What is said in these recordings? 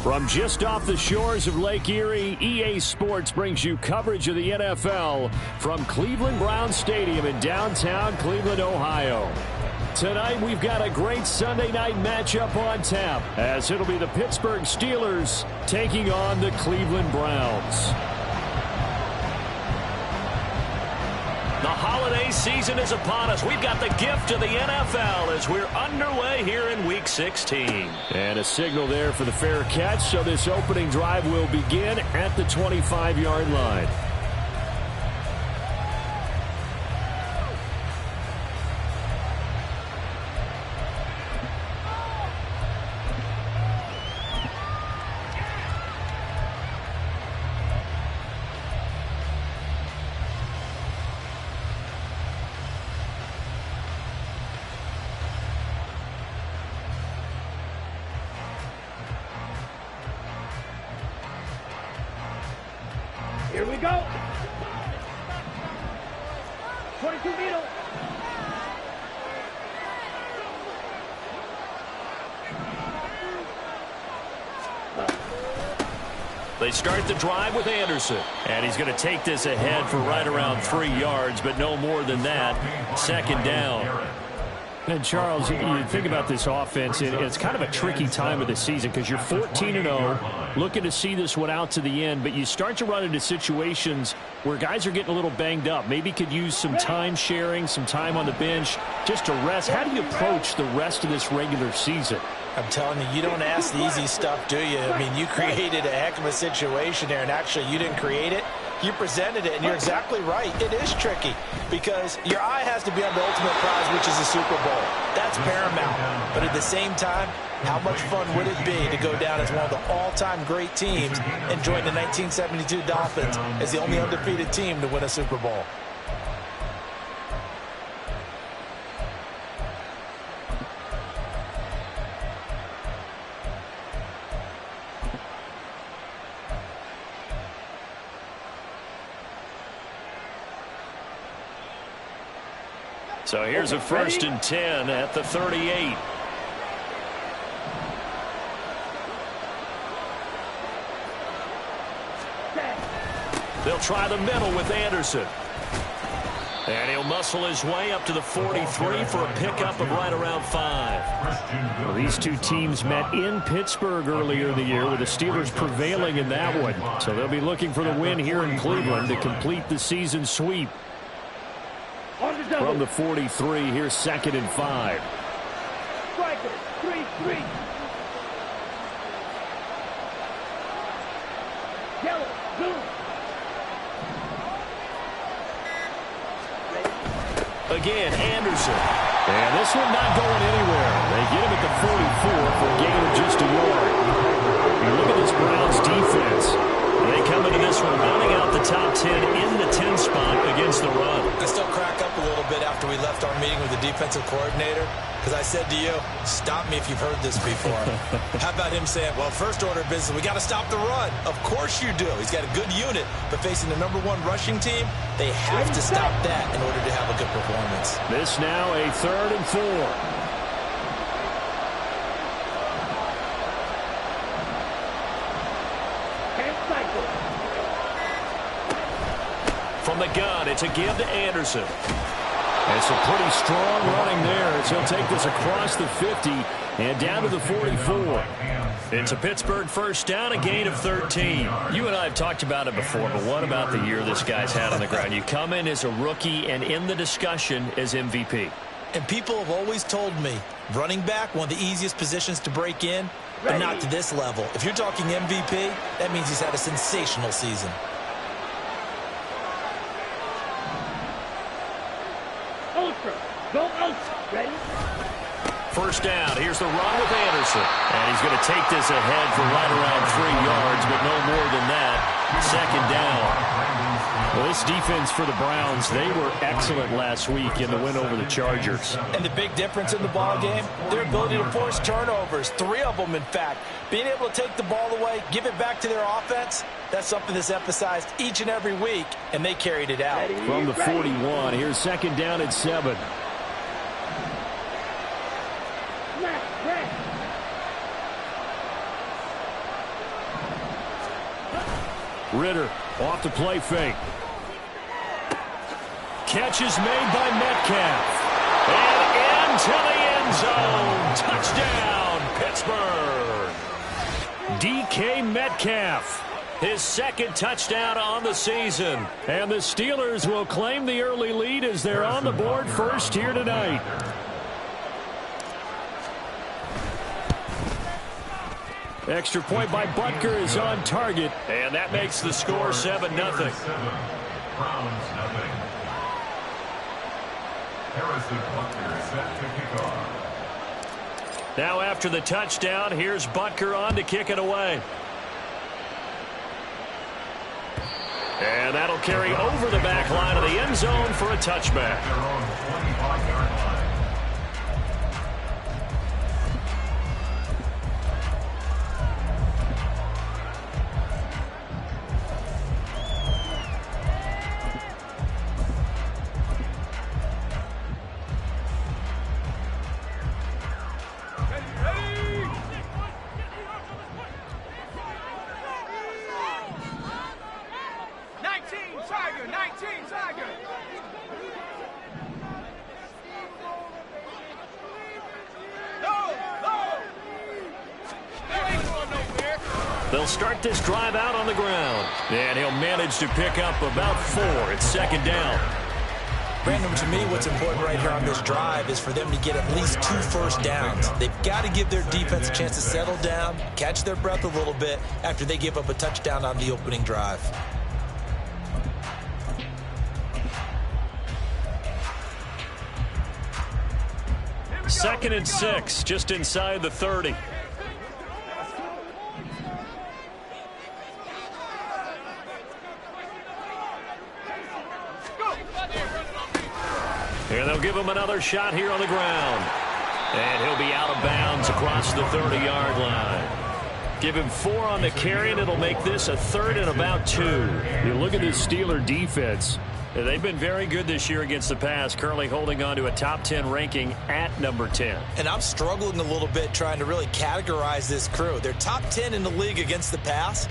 From just off the shores of Lake Erie, EA Sports brings you coverage of the NFL from Cleveland Browns Stadium in downtown Cleveland, Ohio. Tonight, we've got a great Sunday night matchup on tap, as it'll be the Pittsburgh Steelers taking on the Cleveland Browns. The holiday season is upon us. We've got the gift of the NFL as we're underway here in Week 16. And a signal there for the fair catch, so this opening drive will begin at the 25-yard line. Here we go. 22 middle. They start the drive with Anderson. And he's going to take this ahead for right around 3 yards, but no more than that. Second down. And, Charles, you think about this offense, it's kind of a tricky time of the season because you're 14-0, looking to see this one out to the end, but you start to run into situations where guys are getting a little banged up. Maybe could use some time sharing, some time on the bench just to rest. How do you approach the rest of this regular season? I'm telling you, you don't ask the easy stuff, do you? I mean, you created a heck of a situation there, and actually you didn't create it. You presented it, and you're exactly right. It is tricky because your eye has to be on the ultimate prize, which is the Super Bowl. That's paramount. But at the same time, how much fun would it be to go down as one of the all-time great teams and join the 1972 Dolphins as the only undefeated team to win a Super Bowl? So here's a 1st and 10 at the 38. They'll try the middle with Anderson. And he'll muscle his way up to the 43 for a pickup of right around 5. Well, these two teams met in Pittsburgh earlier in the year, with the Steelers prevailing in that one. So they'll be looking for the win here in Cleveland to complete the season sweep. From the 43, here's 2nd and 5. Striker, 3-3. Yellow, blue. Again, Anderson. And this one not going anywhere. They get him at the 44 for a gain of just a yard. You look at this Browns defense. They come into this one running out the top 10 in the 10 spot against the run. I still crack up a little bit after we left our meeting with the defensive coordinator because I said to you, stop me if you've heard this before. How about him saying, well, first order of business, we got to stop the run. Of course you do. He's got a good unit, but facing the #1 rushing team, they have to stop that in order to have a good performance. This now a 3rd and 4. From the gun, it's a give to Anderson. And some pretty strong running there as he'll take this across the 50 and down to the 44. It's a Pittsburgh 1st down, a gain of 13. You and I have talked about it before, but what about the year this guy's had on the ground? You come in as a rookie and in the discussion as MVP. And people have always told me, running back, one of the easiest positions to break in, but not to this level. If you're talking MVP, that means he's had a sensational season. Ultra. Go ultra. Ready? 1st down. Here's the run with Anderson. And he's going to take this ahead for right around 3 yards, but no more than that. 2nd down. Well, this defense for the Browns, they were excellent last week in the win over the Chargers. And the big difference in the ball game, their ability to force turnovers, 3 of them, in fact. Being able to take the ball away, give it back to their offense, that's something that's emphasized each and every week, and they carried it out. From the 41, here's 2nd down at 7. Ritter off the play fake. Catch is made by Metcalf. And into the end zone. Touchdown, Pittsburgh. DK Metcalf. His second touchdown on the season. And the Steelers will claim the early lead as they're on the board first here tonight. Extra point by Butker is on target. And that makes the score 7-0. Now after the touchdown, here's Butker on to kick it away. And that'll carry over the back line of the end zone for a touchback. They'll start this drive out on the ground. And he'll manage to pick up about 4. It's second down. Brandon, to me, what's important right here on this drive is for them to get at least 2 first downs. They've got to give their defense a chance to settle down, catch their breath a little bit after they give up a touchdown on the opening drive. Second and 6, just inside the 30. And they'll give him another shot here on the ground. And he'll be out of bounds across the 30-yard line. Give him 4 on the carry, and it'll make this a 3rd and about 2. You look at this Steeler defense. They've been very good this year against the pass, currently holding on to a top 10 ranking at number 10. And I'm struggling a little bit trying to really categorize this crew. They're top 10 in the league against the pass,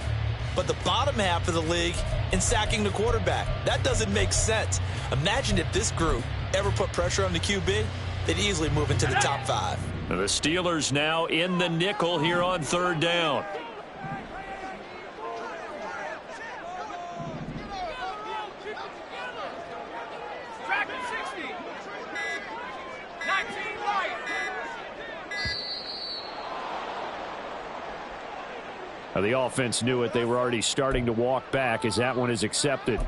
but the bottom half of the league in sacking the quarterback. That doesn't make sense. Imagine if this group ever put pressure on the QB, they'd easily move into the top 5. The Steelers now in the nickel here on 3rd down. Now the offense knew it. They were already starting to walk back as that one is accepted.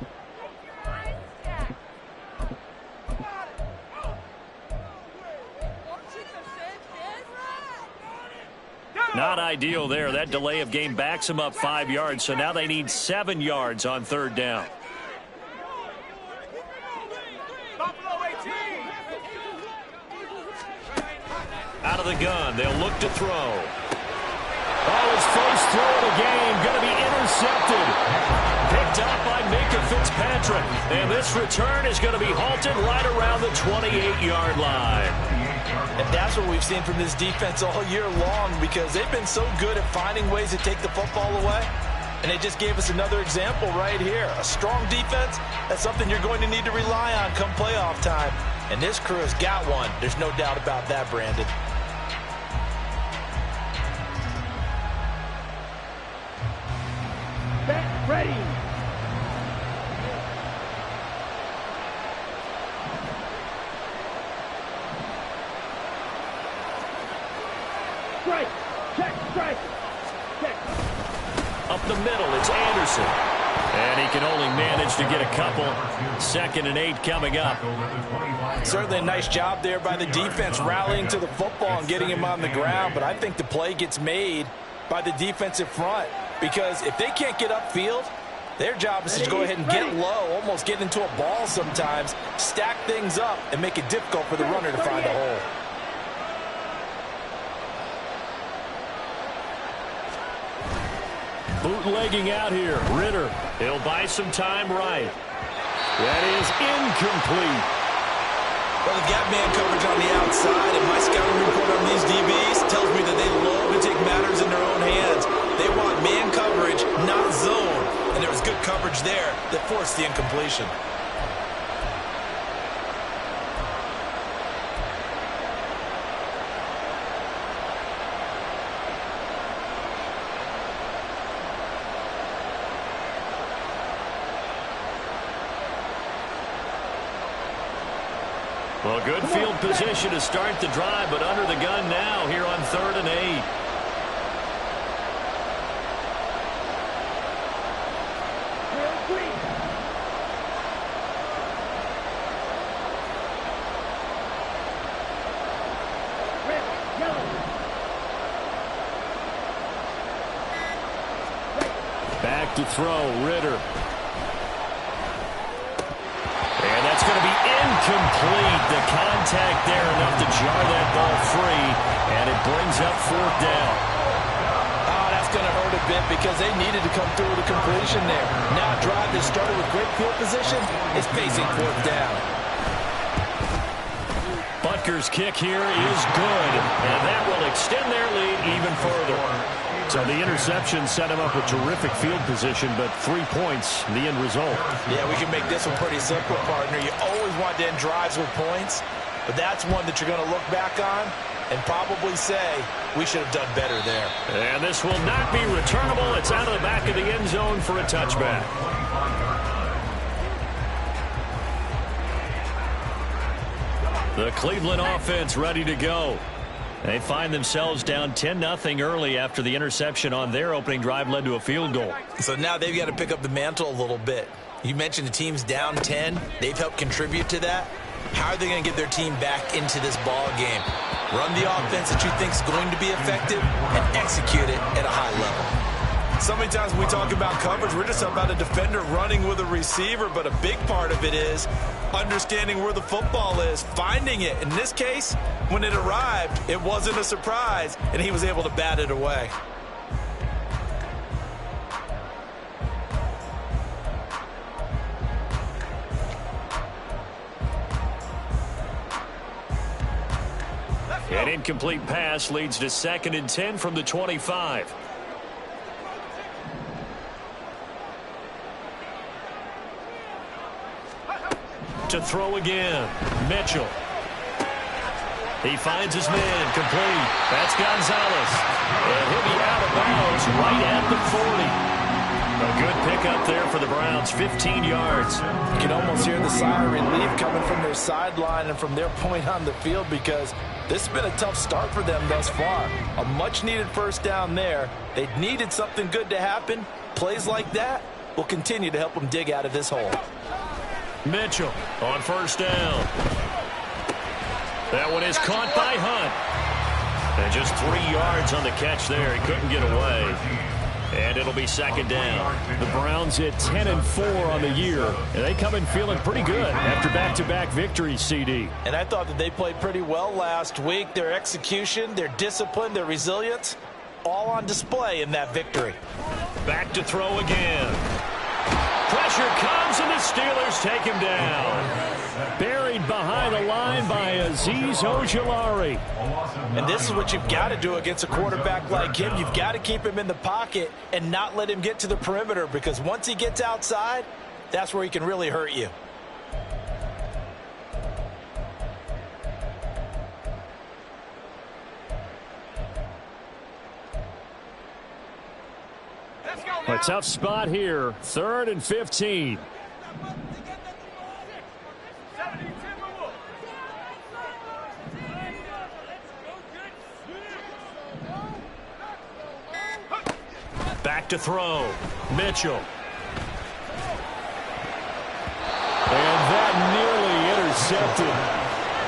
Not ideal there. That delay of game backs them up 5 yards, so now they need 7 yards on 3rd down. Out of the gun, they'll look to throw. Oh, his first throw of the game going to be intercepted. Picked up by Minka Fitzpatrick. And this return is going to be halted right around the 28-yard line. And that's what we've seen from this defense all year long, because they've been so good at finding ways to take the football away. And they just gave us another example right here. A strong defense, that's something you're going to need to rely on come playoff time. And this crew has got one. There's no doubt about that, Brandon. Set, ready. Strike. Check. Strike. Check. Up the middle, it's Anderson. And he can only manage to get a couple. 2nd and 8 coming up. Certainly a nice job there by the defense rallying to the football and getting him on the ground. But I think the play gets made by the defensive front, because if they can't get upfield, their job is to go ahead and get low, almost get into a ball sometimes, stack things up, and make it difficult for the runner to find a hole. Bootlegging out here. Ritter. He'll buy some time right. That is incomplete. Well, they've got man coverage on the outside, and my scouting report on these DBs tells me that they love to take matters in their own hands. They want man coverage, not zone. and there was good coverage there that forced the incompletion. Well, good field position to start the drive, but under the gun now here on 3rd and 8. Back to throw, Ritter. And that's going to be incomplete. The contact there enough to jar that ball free, and it brings up 4th down. Oh, that's going to hurt a bit because they needed to come through with a completion there. Now a drive that started with great field position is facing 4th down. Butker's kick here is good, and that will extend their lead even further. So the interception set him up with terrific field position, but 3 points, the end result. Yeah, we can make this one pretty simple, partner. You always want to end drives with points, but that's one that you're going to look back on and probably say, we should have done better there. And this will not be returnable. It's out of the back of the end zone for a touchback. The Cleveland offense ready to go. They find themselves down 10-0 early after the interception on their opening drive led to a field goal. So now they've got to pick up the mantle a little bit. You mentioned the team's down 10. They've helped contribute to that. How are they going to get their team back into this ball game? Run the offense that you think is going to be effective and execute it at a high level. So many times when we talk about coverage, we're just about a defender running with a receiver, but a big part of it is understanding where the football is, finding it. In this case, when it arrived, it wasn't a surprise, and he was able to bat it away. An incomplete pass leads to 2nd and 10 from the 25. To throw again, Mitchell. He finds his man, complete. That's Gonzalez. And he'll be out of bounds right at the 40. A good pickup there for the Browns, 15 yards. You can almost hear the sigh of relief coming from their sideline and from their point on the field because this has been a tough start for them thus far. A much-needed first down there. They needed something good to happen. Plays like that will continue to help them dig out of this hole. Mitchell on first down. That one is caught by Hunt. And just 3 yards on the catch there. He couldn't get away. And it'll be 2nd down. The Browns at 10-4 on the year. And they come in feeling pretty good after back-to-back victories, CD. And I thought that they played pretty well last week. Their execution, their discipline, their resilience, all on display in that victory. Back to throw again. Pressure comes, and the Steelers take him down. Buried behind the line by Azeez Ojulari. And this is what you've got to do against a quarterback like him. You've got to keep him in the pocket and not let him get to the perimeter because once he gets outside, that's where he can really hurt you. A tough spot here. 3rd and 15. Back to throw. Mitchell. And that nearly intercepted.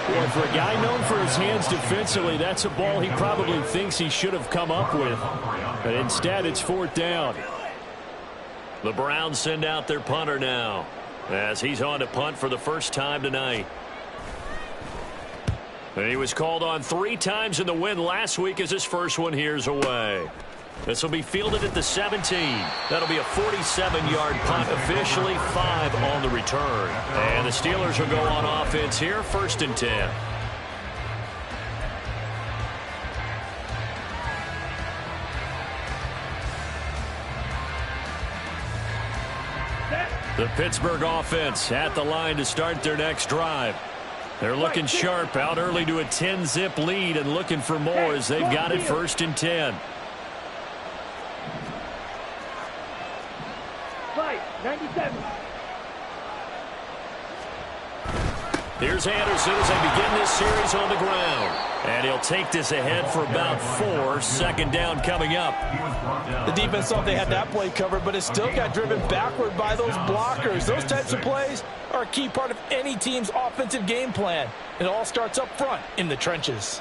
Boy, for a guy known for his hands defensively, that's a ball he probably thinks he should have come up with. But instead, it's 4th down. The Browns send out their punter now as he's on to punt for the first time tonight. And he was called on 3 times in the win last week as his first one here's away. This will be fielded at the 17. That'll be a 47-yard punt, officially 5 on the return. And the Steelers will go on offense here, 1st and 10. The Pittsburgh offense at the line to start their next drive. They're looking sharp, out early to a 10-zip lead and looking for more as they've got it 1st and 10. Fight, 97. Here's Anderson as they begin this series on the ground. And he'll take this ahead for about 4. 2nd down coming up. The defense thought they had that play covered, but it still got driven backward by those blockers. Those types of plays are a key part of any team's offensive game plan. It all starts up front in the trenches.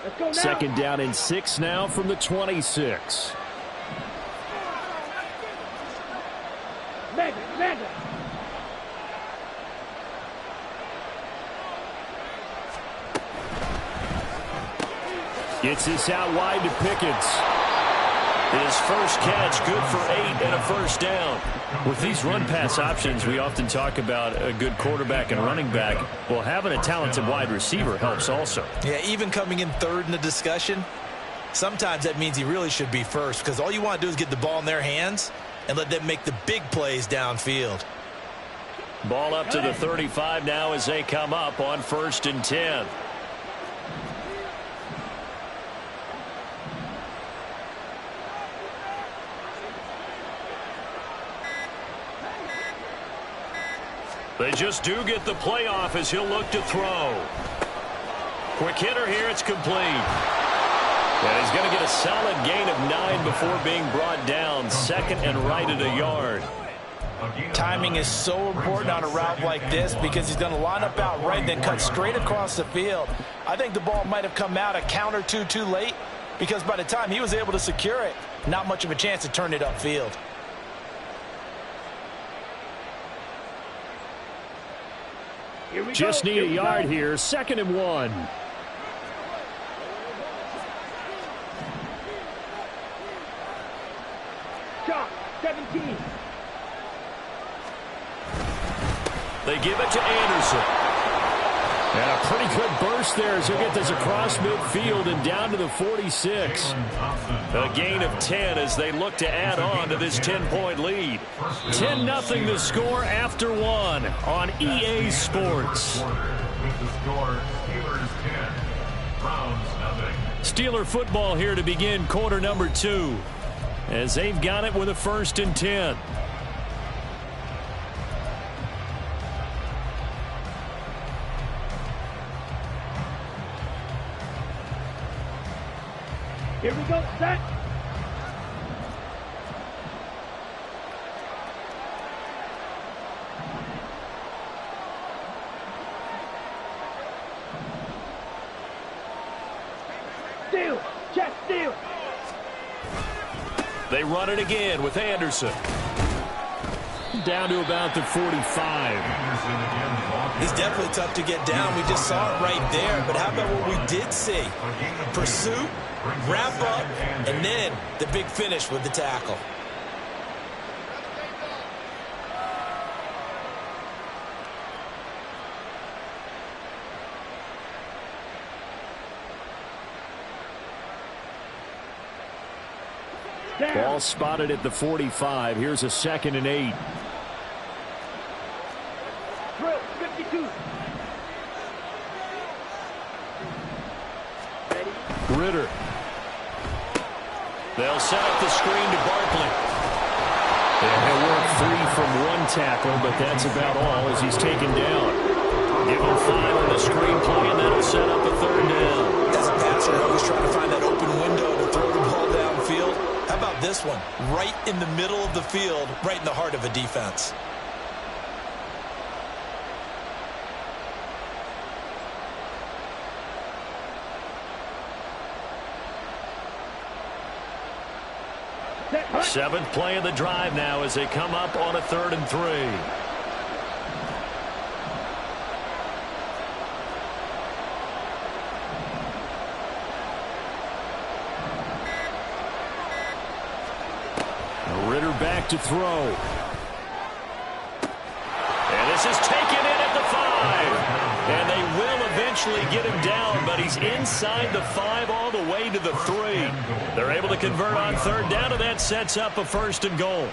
Let's go now. 2nd down and 6 now from the 26. Madden. Gets this out wide to Pickens. His first catch, good for 8 and a 1st down. With these run-pass options, we often talk about a good quarterback and running back. Well, having a talented wide receiver helps also. Yeah, even coming in 3rd in the discussion, sometimes that means he really should be first because all you want to do is get the ball in their hands and let them make the big plays downfield. Ball up to the 35 now as they come up on 1st and 10. They just do get the playoff as he'll look to throw. Quick hitter here, it's complete. And he's going to get a solid gain of 9 before being brought down. 2nd and right at a yard. Timing is so important on a route like this because he's going to line up out right and then cut straight across the field. I think the ball might have come out a count or two too late because by the time he was able to secure it, not much of a chance to turn it upfield. Just need a yard here. 2nd and 1. Shot, 17. They give it to Anderson. And a pretty good burst there as he'll get this across midfield and down to the 46. A gain of 10 as they look to add on to this 10-point lead. 10-0 the score after 1 on EA Sports. Steeler football here to begin quarter number 2 as they've got it with a 1st and 10. Here we go, set. Steal, check, steal. They run it again with Anderson. Down to about the 45. He's definitely tough to get down. We just saw it right there. But how about what we did see? Pursuit, wrap up, and then the big finish with the tackle. Ball spotted at the 45. Here's a 2nd and 8. Drill, 52. Ready? Ritter. They'll set up the screen to Barkley. And he'll work free from 1 tackle, but that's about all as he's taken down. Give him 5 on the screen play, and that'll set up a 3rd down. As a passer, I always trying to find that open window to throw the ball downfield. How about this one? Right in the middle of the field, right in the heart of a defense. Seventh play of the drive now as they come up on a 3rd and 3. Ritter back to throw. And this is taken in at the 5. And they will eventually get him down, but he's inside the 5 all the way to the 3. They're able to convert on third down, and that sets up a 1st and goal.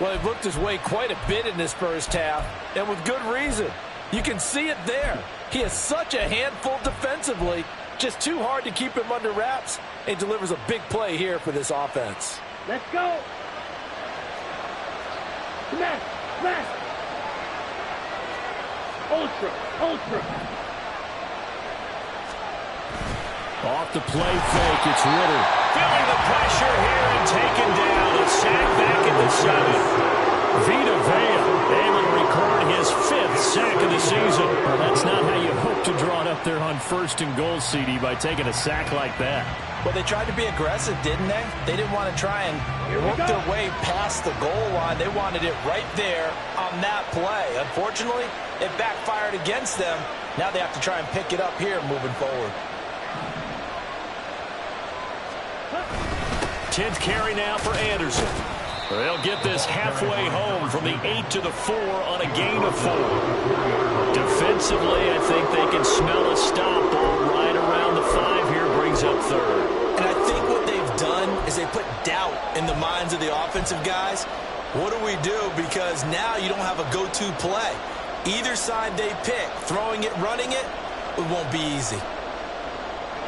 Well, he looked his way quite a bit in this first half, and with good reason. You can see it there. He is such a handful defensively, just too hard to keep him under wraps, and delivers a big play here for this offense. Let's go. Smash, smash. Ultra, ultra. Off the play fake, it's Ritter. Feeling the pressure here and taken down. A sack back at the 7. Vita Vea able to record his 5th sack of the season. Well, that's not how you hope to draw it up there on 1st and goal, CD, by taking a sack like that. Well, they tried to be aggressive, didn't they? They didn't want to try and work their way past the goal line. They wanted it right there on that play. Unfortunately, it backfired against them. Now they have to try and pick it up here moving forward. 10th carry now for Anderson. They'll get this halfway home from the 8 to the 4 on a gain of 4. Defensively, I think they can smell a stop ball right around the 5 here, brings up 3rd. And I think what they've done is they put doubt in the minds of the offensive guys. What do we do? Because now you don't have a go-to play. Either side they pick, throwing it, running it, it won't be easy.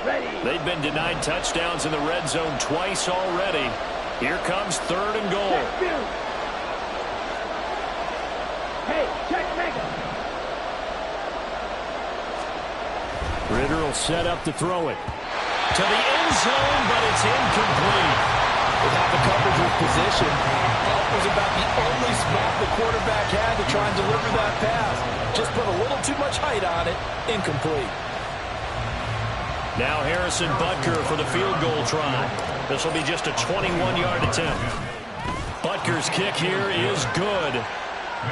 Ready. They've been denied touchdowns in the red zone twice already. Here comes 3rd and goal. Check Bill. Hey, check Lega. Ritter will set up to throw it. To the end zone, but it's incomplete. Without the coverage with position, that was about the only spot the quarterback had to try and deliver that pass. Just put a little too much height on it. Incomplete. Now Harrison Butker for the field goal try. This will be just a 21-yard attempt. Butker's kick here is good.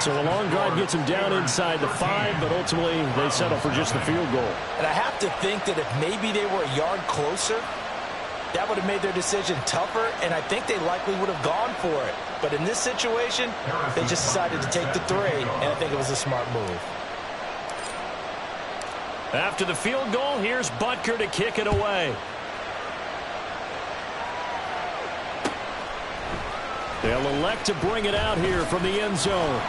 So a long drive gets him down inside the 5, but ultimately they settle for just the field goal. And I have to think that if maybe they were a yard closer, that would have made their decision tougher, and I think they likely would have gone for it. But in this situation, they just decided to take the 3, and I think it was a smart move. After the field goal, here's Butker to kick it away. They'll elect to bring it out here from the end zone.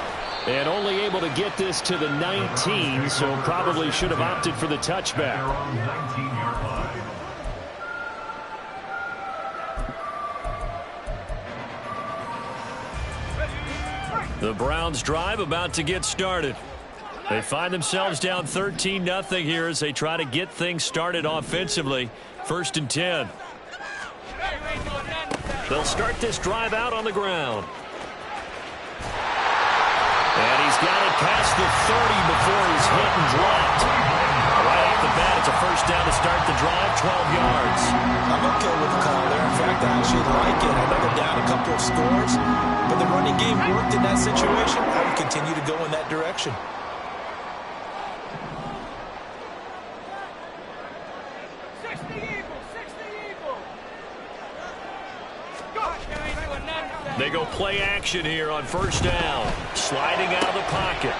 And only able to get this to the 19, so probably should have opted for the touchback. The Browns drive about to get started. They find themselves down 13-0 here as they try to get things started offensively. 1st and 10. They'll start this drive out on the ground. And he's got it past the 30 before he's hit and dropped. Right off the bat, it's a 1st down to start the drive, 12 yards. I'm okay with the call there. In fact, I actually like it. I know they're down a couple of scores, but the running game worked in that situation. I would continue to go in that direction. They go play action here on 1st down. Sliding out of the pocket.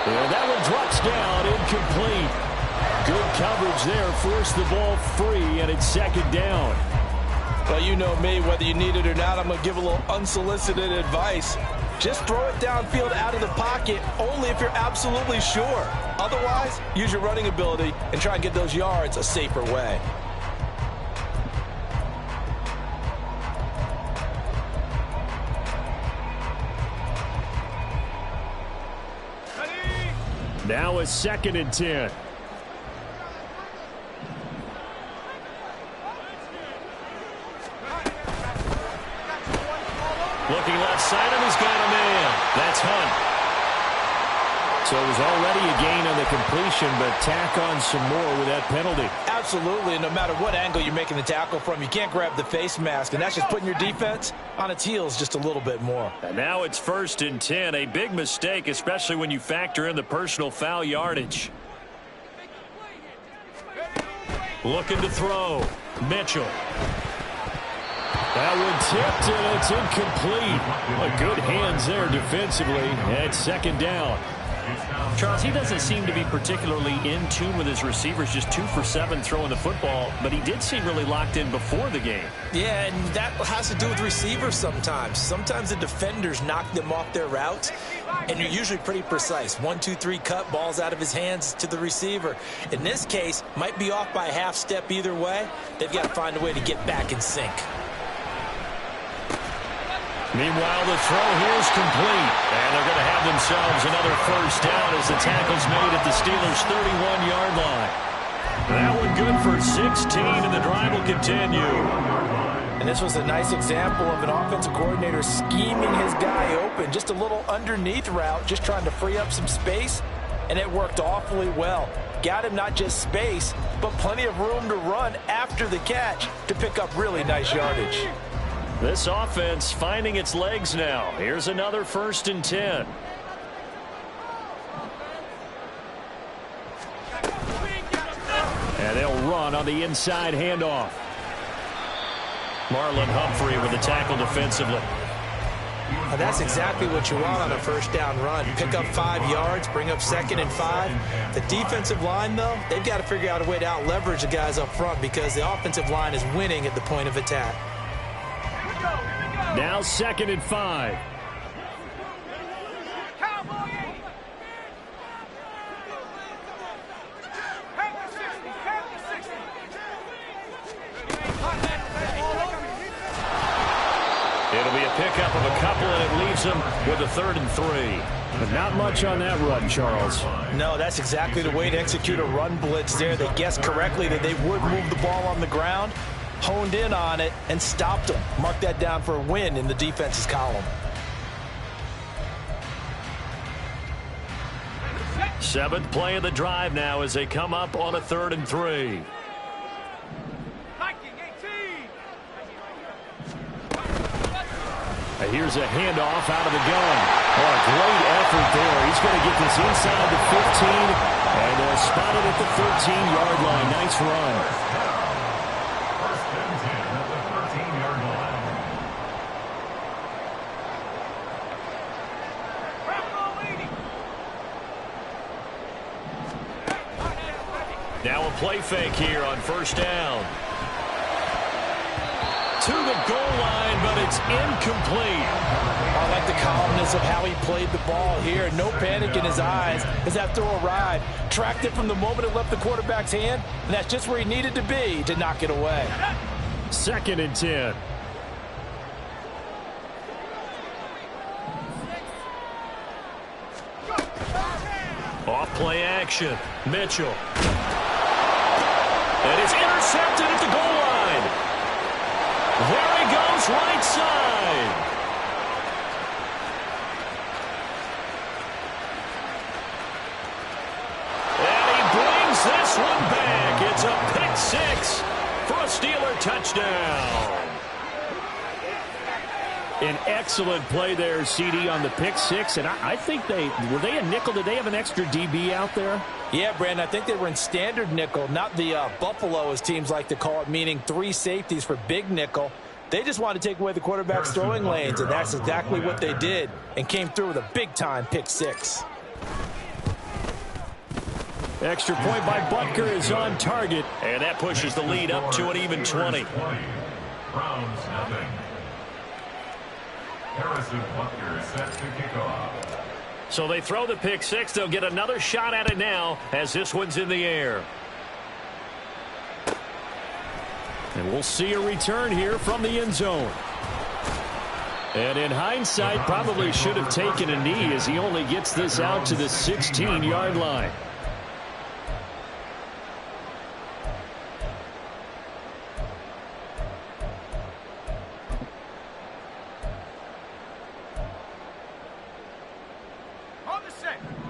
And that one drops down, incomplete. Good coverage there, forced the ball free, and it's 2nd down. Well, you know me, whether you need it or not, I'm going to give a little unsolicited advice. Just throw it downfield out of the pocket, only if you're absolutely sure. Otherwise, use your running ability and try and get those yards a safer way. Now a 2nd and 10. Looking left side, and he's got a man. That's Hunt. So it was already a gain on the completion, but tack on some more with that penalty. Absolutely, and no matter what angle you're making the tackle from, you can't grab the face mask, and that's just putting your defense on its heels just a little bit more. And now it's 1st and 10, a big mistake, especially when you factor in the personal foul yardage. Looking to throw. Mitchell. That one tipped, and it's incomplete. Good hands there defensively. And 2nd down. Charles, he doesn't seem to be particularly in tune with his receivers, just 2 for 7 throwing the football, but he did seem really locked in before the game. Yeah, and that has to do with receivers sometimes. Sometimes the defenders knock them off their routes, and you're usually pretty precise. 1, 2, 3 cut, balls out of his hands to the receiver. In this case, might be off by a half step either way. They've got to find a way to get back in sync. Meanwhile, the throw here is complete, and they're going to have themselves another first down as the tackle's made at the Steelers' 31-yard line. That one good for 16, and the drive will continue. And this was a nice example of an offensive coordinator scheming his guy open. Just a little underneath route, just trying to free up some space, and it worked awfully well. Got him not just space, but plenty of room to run after the catch to pick up really nice yardage. This offense finding its legs now. Here's another 1st and 10. And they'll run on the inside handoff. Marlon Humphrey with the tackle defensively. Now that's exactly what you want on a first down run. Pick up 5 yards, bring up 2nd and 5. The defensive line, though, they've got to figure out a way to out-leverage the guys up front because the offensive line is winning at the point of attack. Now 2nd and 5. It'll be a pickup of a couple, and it leaves them with a 3rd and 3. But not much on that run, Charles. No, that's exactly the way to execute a run blitz there. They guessed correctly that they would move the ball on the ground, honed in on it, and stopped them. Mark that down for a win in the defense's column. 7th play of the drive now as they come up on a 3rd and 3. Here's a handoff out of the gun. Oh, a great effort there. He's going to get this inside the 15, and they'll spot it at the 13-yard line. Nice run. Now a play fake here on 1st down. To the goal line, but it's incomplete. I like the calmness of how he played the ball here. No panic in his eyes as that throw arrived. Tracked it from the moment it left the quarterback's hand, and that's just where he needed to be to knock it away. 2nd and 10. Off play action. Mitchell. And it's intercepted at the goal line. There he goes, right side. And he brings this one back. It's a pick 6 for a Steeler touchdown. An excellent play there, CD, on the pick 6. And I think were they a nickel? Did they have an extra DB out there? Yeah, Brandon, I think they were in standard nickel, not the Buffalo, as teams like to call it, meaning 3 safeties for big nickel. They just wanted to take away the quarterback's throwing lanes, and that's exactly what they did, and came through with a big-time pick 6. Extra point by Butker is on target, and that pushes the lead up to an even 20. Browns nothing. Harrison Butker set to kick off. So they throw the pick 6. They'll get another shot at it now as this one's in the air. And we'll see a return here from the end zone. And in hindsight, probably should have taken a knee as he only gets this out to the 16-yard line.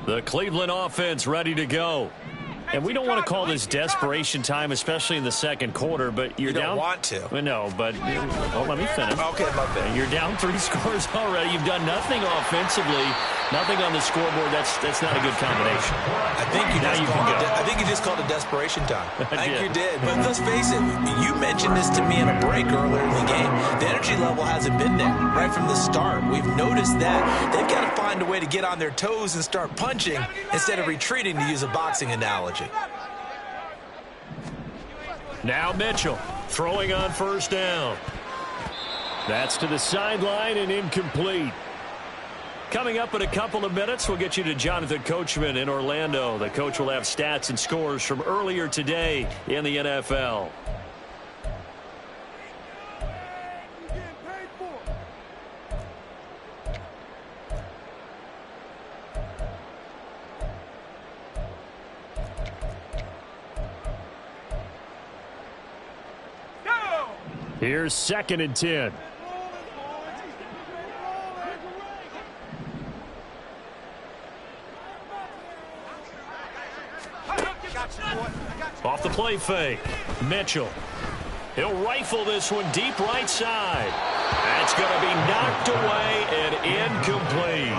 The Cleveland offense ready to go. And we don't want to call this desperation time, especially in the second quarter, but you're down. You don't want to. No, but let me finish. Okay, my bad. You're down 3 scores already. You've done nothing offensively, nothing on the scoreboard. That's not a good combination. I think you just called it desperation time. I think you did. But let's face it, you mentioned this to me in a break earlier in the game. The energy level hasn't been there right from the start. We've noticed that. They've got to find a way to get on their toes and start punching instead of retreating, to use a boxing analogy. Now Mitchell throwing on first down. That's to the sideline and incomplete. Coming up in a couple of minutes, we'll get you to Jonathan Coachman in Orlando. The coach will have stats and scores from earlier today in the NFL. Here's 2nd and 10. Off the play fake. Mitchell. He'll rifle this one deep right side. That's going to be knocked away and incomplete.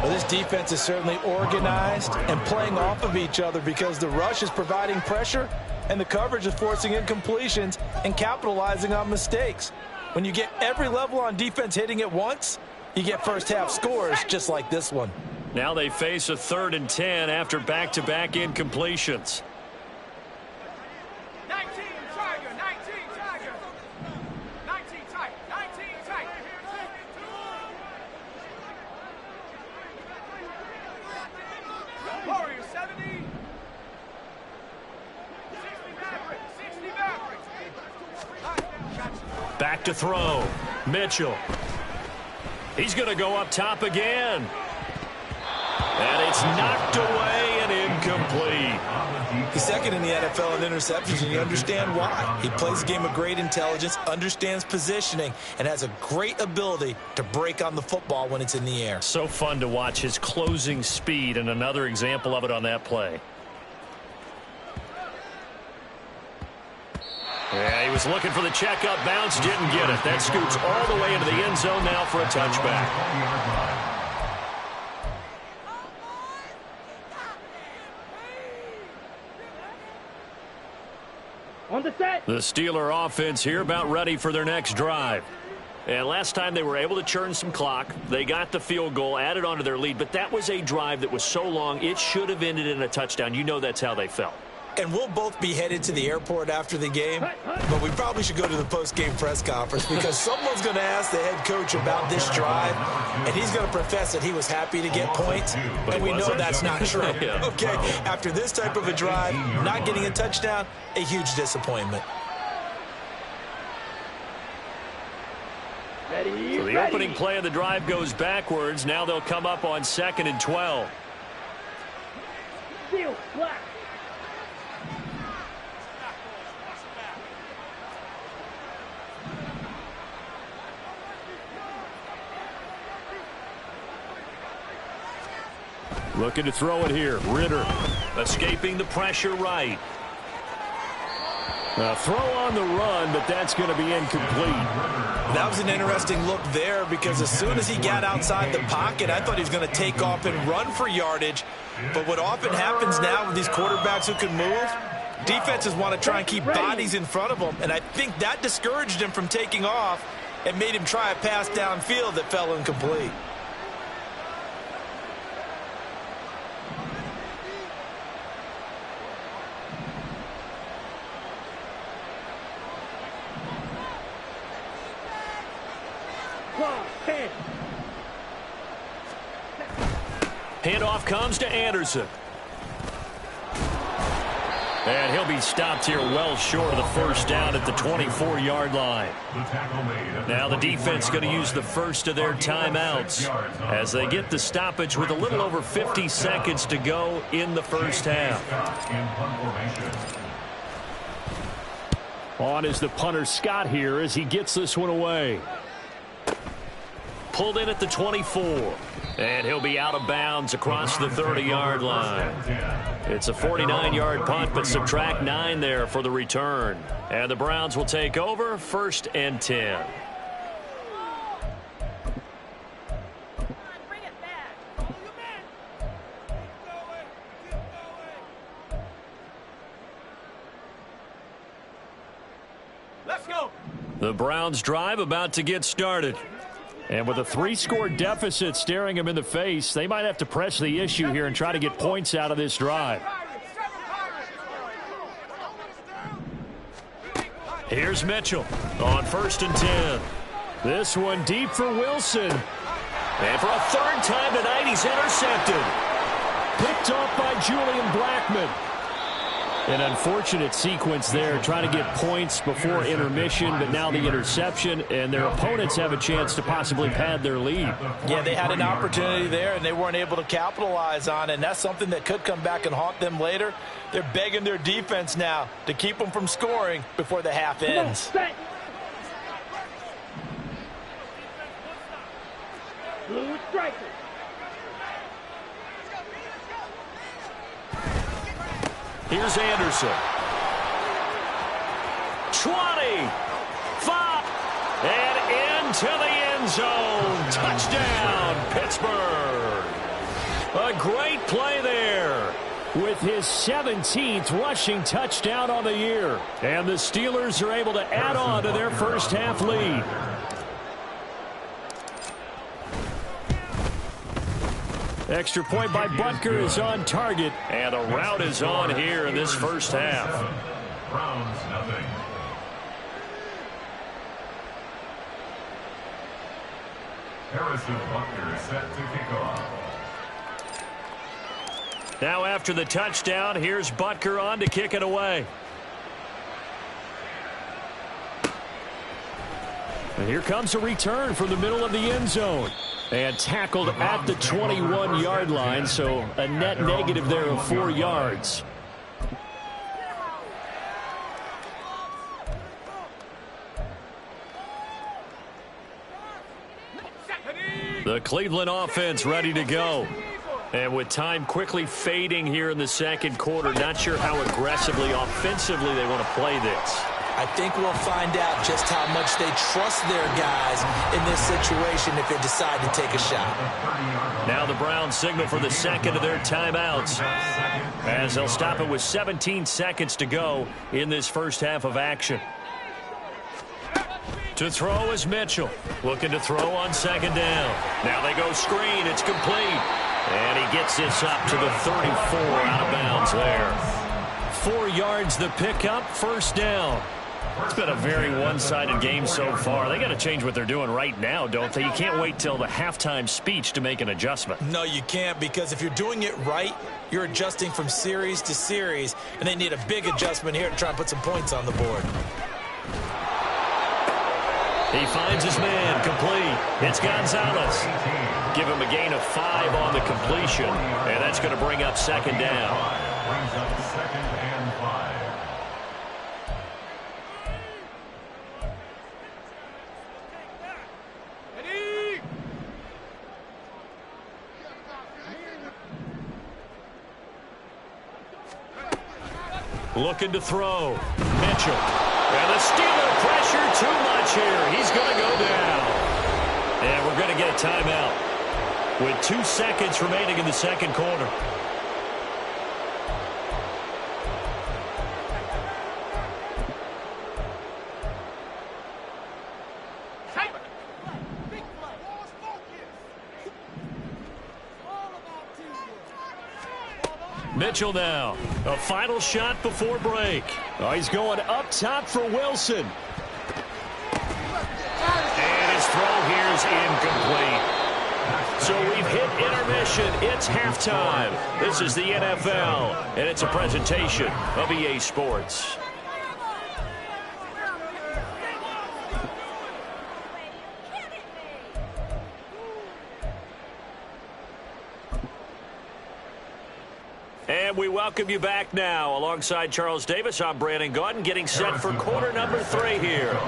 Well, this defense is certainly organized and playing off of each other because the rush is providing pressure and the coverage is forcing incompletions and capitalizing on mistakes. When you get every level on defense hitting at once, you get first half scores just like this one. Now they face a 3rd and 10 after back-to-back incompletions. 19 Tiger, 19 Tiger. 19 Tiger, 19 Tiger. Warrior 70. 60 Maverick, 60 Maverick. Back to throw. Mitchell. He's going to go up top again. And it's knocked away and incomplete. He's 2nd in the NFL in interceptions, and you understand why. He plays a game of great intelligence, understands positioning, and has a great ability to break on the football when it's in the air. So fun to watch his closing speed, and another example of it on that play. Yeah, he was looking for the checkup bounce, didn't get it. That scoots all the way into the end zone now for a touchback. On the set. The Steeler offense here about ready for their next drive. And last time they were able to churn some clock. They got the field goal, added on to their lead, but that was a drive that was so long it should have ended in a touchdown. You know that's how they felt. And we'll both be headed to the airport after the game, but we probably should go to the post-game press conference because someone's going to ask the head coach about this drive, and he's going to profess that he was happy to get points, and we know that's not true. Okay, after this type of a drive, not getting a touchdown, a huge disappointment. Ready, So the opening play of the drive goes backwards. Now they'll come up on 2nd and 12. Seal, black. Looking to throw it here. Ritter escaping the pressure right. A throw on the run, but that's going to be incomplete. That was an interesting look there because as soon as he got outside the pocket, I thought he was going to take off and run for yardage. But what often happens now with these quarterbacks who can move, defenses want to try and keep bodies in front of them, and I think that discouraged him from taking off and made him try a pass downfield that fell incomplete. Handoff comes to Anderson. And he'll be stopped here well short of the first down at the 24-yard line. Now the defense going to use the first of their timeouts as they get the stoppage with a little over 50 seconds to go in the first half. On is the punter Scott here as he gets this one away. Pulled in at the 24. And he'll be out of bounds across the 30-yard line. It's a 49-yard punt, but subtract 9 there for the return. And the Browns will take over 1st and 10. The Browns drive about to get started. And with a 3-score deficit staring them in the face, they might have to press the issue here and try to get points out of this drive. Here's Mitchell on 1st and 10. This one deep for Wilson. And for a 3rd time tonight, he's intercepted. Picked off by Julian Blackman. An unfortunate sequence there, trying to get points before intermission, but now the interception, and their opponents have a chance to possibly pad their lead. Yeah, they had an opportunity there, and they weren't able to capitalize on it, and that's something that could come back and haunt them later. They're begging their defense now to keep them from scoring before the half ends. Blue striker. Here's Anderson. 20, 5, and into the end zone. Touchdown, Pittsburgh. A great play there with his 17th rushing touchdown on the year. And the Steelers are able to add on to their first half lead. Extra point by Butker is on target, and a rout is on here in this first half. Browns, nothing. Harrison Butker is set to kick off. Now after the touchdown, here's Butker on to kick it away. And here comes a return from the middle of the end zone. And tackled at the 21-yard line, so a net negative there of 4 yards. The Cleveland offense ready to go. And with time quickly fading here in the second quarter, not sure how aggressively, offensively they want to play this. I think we'll find out just how much they trust their guys in this situation if they decide to take a shot. Now the Browns signal for the second of their timeouts, as they'll stop it with 17 seconds to go in this first half of action. To throw is Mitchell, looking to throw on 2nd down. Now they go screen, it's complete. And he gets this up to the 34, out of bounds there. 4 yards the pickup, 1st down. It's been a very one-sided game so far. They got to change what they're doing right now, don't they? You can't wait till the halftime speech to make an adjustment. No, you can't, because if you're doing it right, you're adjusting from series to series, and they need a big adjustment here to try and put some points on the board. He finds his man, complete. It's Gonzalez. Give him a gain of 5 on the completion, and that's going to bring up 2nd down. Brings up 2nd and 5. Looking to throw. Mitchell. And the Steeler pressure too much here. He's going to go down. And we're going to get a timeout with 2 seconds remaining in the second quarter. Mitchell now. A final shot before break. Oh, he's going up top for Wilson. And his throw here is incomplete. So we've hit intermission. It's halftime. This is the NFL, and it's a presentation of EA Sports. And we welcome you back now. Alongside Charles Davis, I'm Brandon Gaudin, getting set for quarter number 3 here.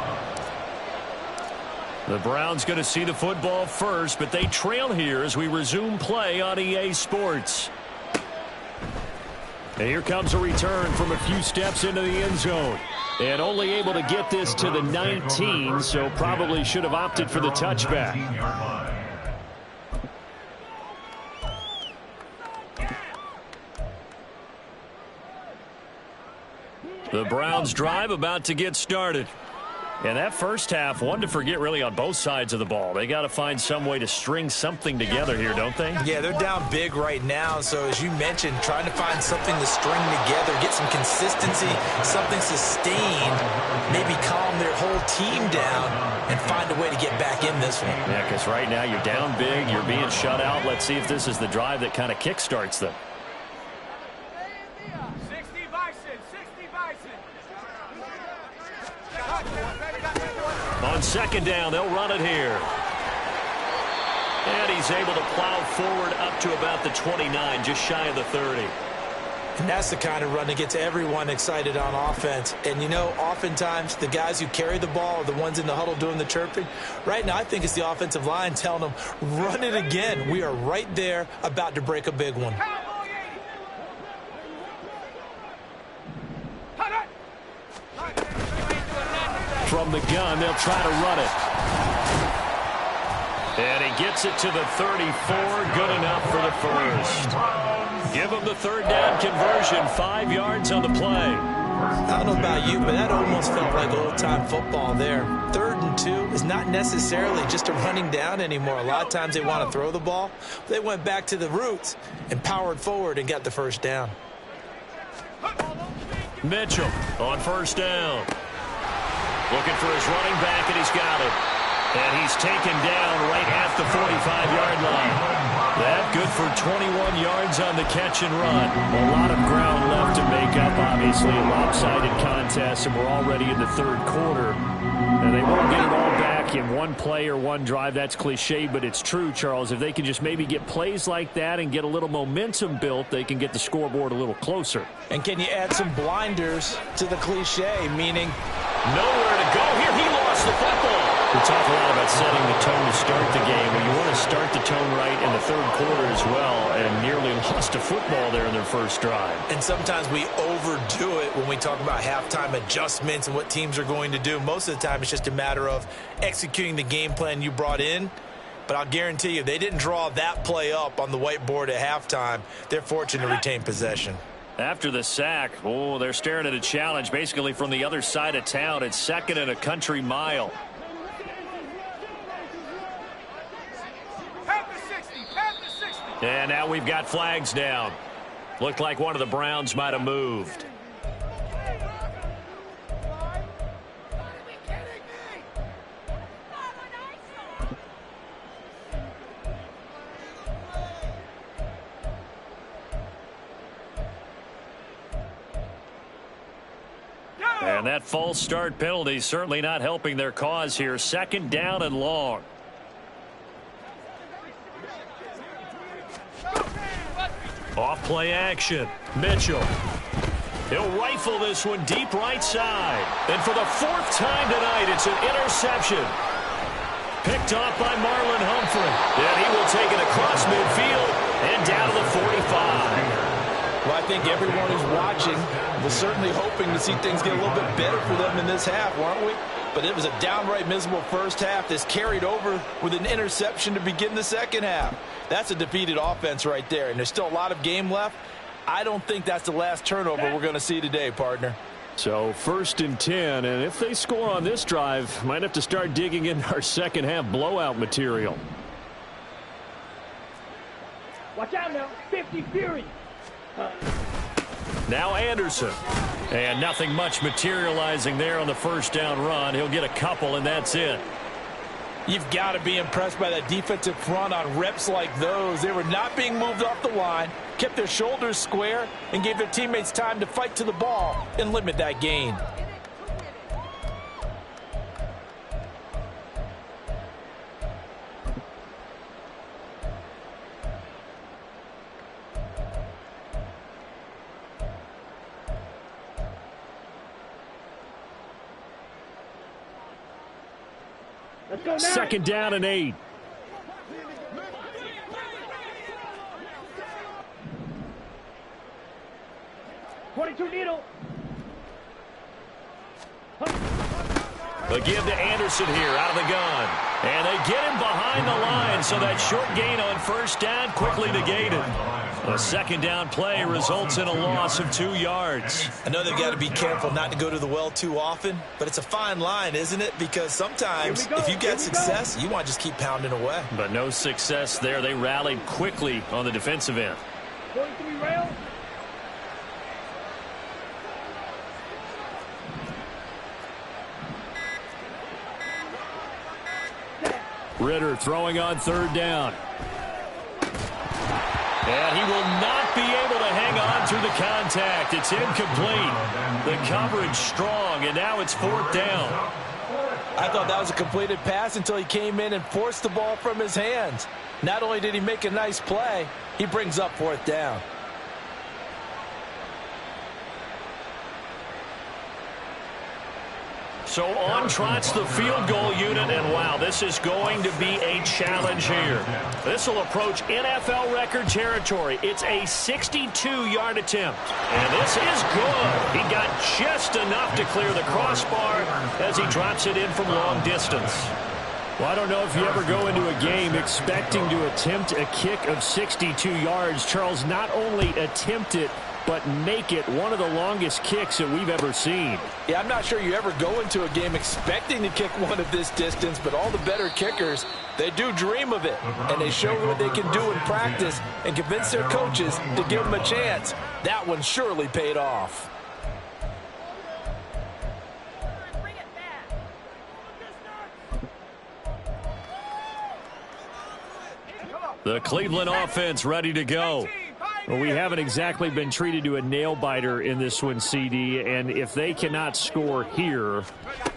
The Browns going to see the football first, but they trail here as we resume play on EA Sports. And here comes a return from a few steps into the end zone. And only able to get this to the 19, so probably should have opted for the touchback. The Browns drive about to get started. And that first half, one to forget really on both sides of the ball. They got to find some way to string something together here, don't they? Yeah, they're down big right now. So as you mentioned, trying to find something to string together, get some consistency, something sustained, maybe calm their whole team down and find a way to get back in this one. Yeah, because right now you're down big, you're being shut out. Let's see if this is the drive that kind of kickstarts them. 60 Bison, 60 Bison. On second down, they'll run it here. And he's able to plow forward up to about the 29, just shy of the 30. And that's the kind of run that gets everyone excited on offense. And, you know, oftentimes the guys who carry the ball are the ones in the huddle doing the chirping. Right now, I think it's the offensive line telling them, run it again. We are right there about to break a big one. From the gun, they'll try to run it. And he gets it to the 34. Good enough for the first. Give him the third down conversion. 5 yards on the play. I don't know about you, but that almost felt like old-time football there. 3rd and 2 is not necessarily just a running down anymore. A lot of times they want to throw the ball. They went back to the roots and powered forward and got the first down. Mitchell on first down. Looking for his running back, and he's got it. And he's taken down right at the 45-yard line. That good for 21 yards on the catch and run. A lot of ground left to make up, obviously. A lopsided contest, and we're already in the 3rd quarter. And they won't get it all back in one play or one drive. That's cliche, but it's true, Charles. If they can just maybe get plays like that and get a little momentum built, they can get the scoreboard a little closer. And can you add some blinders to the cliche, meaning nowhere to go here. He lost the football. We talk a lot about setting the tone to start the game. Well, you want to start the tone right in the 3rd quarter as well, and nearly lost a football there in their first drive. And sometimes we overdo it when we talk about halftime adjustments and what teams are going to do. Most of the time, it's just a matter of executing the game plan you brought in. But I'll guarantee you, they didn't draw that play up on the whiteboard at halftime. They're fortunate to retain possession. After the sack, oh, they're staring at a challenge basically from the other side of town. It's 2nd and a country mile. And now we've got flags down. Looked like one of the Browns might have moved. And that false start penalty certainly not helping their cause here. 2nd down and long. Off play action. Mitchell. He'll rifle this one deep right side. And for the 4th time tonight, it's an interception. Picked off by Marlon Humphrey. And he will take it across midfield and down to the 45. Well, I think everyone who's watching was certainly hoping to see things get a little bit better for them in this half, weren't we? But it was a downright miserable first half that's carried over with an interception to begin the second half. That's a defeated offense right there, and there's still a lot of game left. I don't think that's the last turnover we're going to see today, partner. So 1st and 10, and if they score on this drive, might have to start digging in our second half blowout material. Watch out now, 50 Fury. Now Anderson. And nothing much materializing there on the first down run. He'll get a couple, and that's it. You've got to be impressed by that defensive front on reps like those. They were not being moved off the line, kept their shoulders square, and gave their teammates time to fight to the ball and limit that gain. Let's go now. 2nd down and 8. Needle. The give to Anderson here out of the gun. And they get him behind the line. And so that short gain on first down quickly negated. A second down play results in a loss of 2 yards. I know they've got to be careful not to go to the well too often, but it's a fine line, isn't it? Because sometimes if you get success, you want to just keep pounding away. But no success there. They rallied quickly on the defensive end. 43 rail. Ritter throwing on third down. And he will not be able to hang on through the contact. It's incomplete. The coverage strong, and now it's fourth down. I thought that was a completed pass until he came in and forced the ball from his hands. Not only did he make a nice play, he brings up fourth down. So on trots the field goal unit, and wow, this is going to be a challenge here. This will approach NFL record territory. It's a 62-yard attempt, and this is good. He got just enough to clear the crossbar as he drops it in from long distance. Well, I don't know if you ever go into a game expecting to attempt a kick of 62 yards. Charles, not only attempt it, but make it one of the longest kicks that we've ever seen. Yeah, I'm not sure you ever go into a game expecting to kick one of this distance, but all the better kickers, they do dream of it, and they show what they can do in practice and convince their coaches to give them a chance. That one surely paid off. The Cleveland offense ready to go. Well, we haven't exactly been treated to a nail-biter in this one, CD, and if they cannot score here,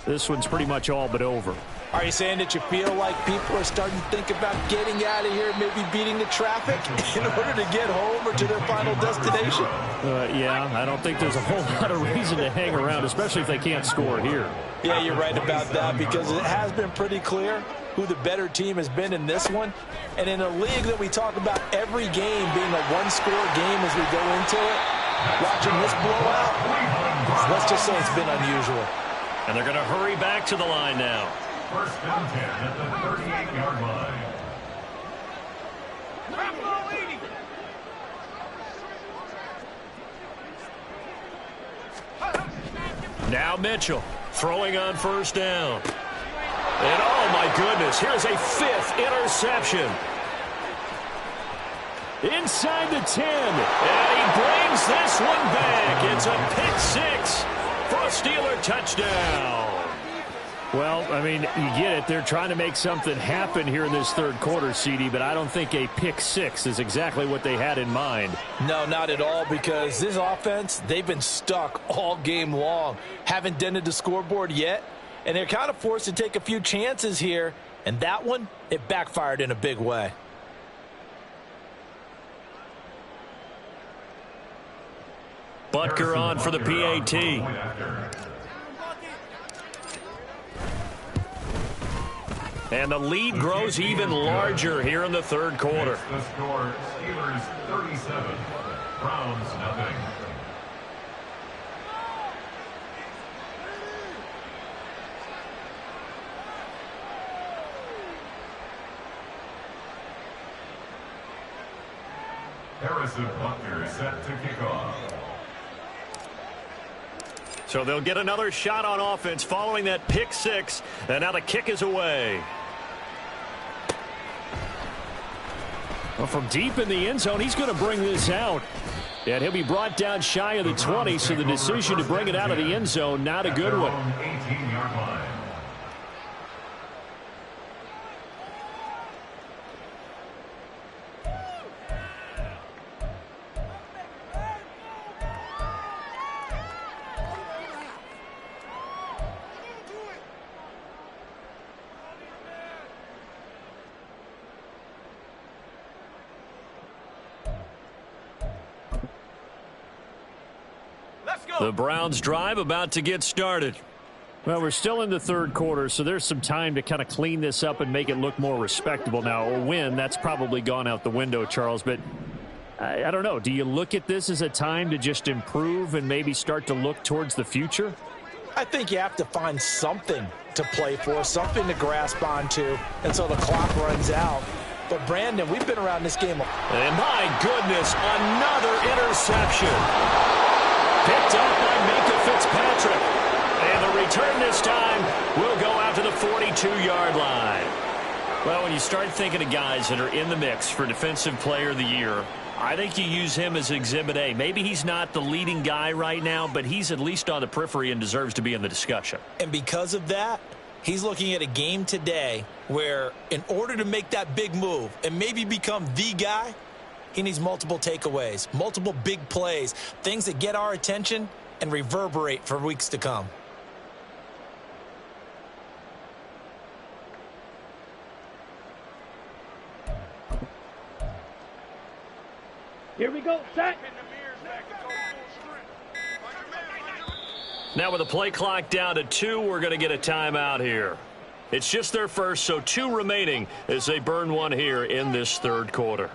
this one's pretty much all but over. Are you saying that you feel like people are starting to think about getting out of here, maybe beating the traffic in order to get home or to their final destination? Yeah, I don't think there's a whole lot of reason to hang around, especially if they can't score here. Yeah, you're right about that, because it has been pretty clear who the better team has been in this one. And in a league that we talk about every game being a one-score game as we go into it, watching this blowout, let's just say it's been unusual. And they're going to hurry back to the line now. First and 10 at the 38-yard line. Now Mitchell throwing on first down. And oh my goodness, here's a fifth interception. Inside the 10, and he brings this one back. It's a pick six for a Steeler touchdown. Well, I mean, you get it. They're trying to make something happen here in this third quarter, CD, but I don't think a pick six is exactly what they had in mind. No, not at all, because this offense, they've been stuck all game long. Haven't dented the scoreboard yet, and they're kind of forced to take a few chances here, and that one, it backfired in a big way. Butker on for the PAT. And the lead grows even larger here in the third quarter. The score, Steelers 37, Browns nothing. Harrison Butker set to kick off. So they'll get another shot on offense following that pick six. And now the kick is away. Well, from deep in the end zone, he's going to bring this out. And he'll be brought down shy of the 20, so the decision to bring it out of the end zone, not a good one. 18-yard line. The Browns drive about to get started. Well, we're still in the third quarter, so there's some time to kind of clean this up and make it look more respectable. Now, a win, that's probably gone out the window, Charles, but I don't know. Do you look at this as a time to just improve and maybe start to look towards the future? I think you have to find something to play for, something to grasp onto until the clock runs out. But, Brandon, we've been around this game. And my goodness, another interception. Picked up by Minka Fitzpatrick. And the return this time will go out to the 42-yard line. Well, when you start thinking of guys that are in the mix for Defensive Player of the Year, I think you use him as Exhibit A. Maybe he's not the leading guy right now, but he's at least on the periphery and deserves to be in the discussion. And because of that, he's looking at a game today where in order to make that big move and maybe become the guy, he needs multiple takeaways, multiple big plays, things that get our attention and reverberate for weeks to come. Here we go, set. Now with the play clock down to 2, we're going to get a timeout here. It's just their first, so 2 remaining as they burn one here in this third quarter.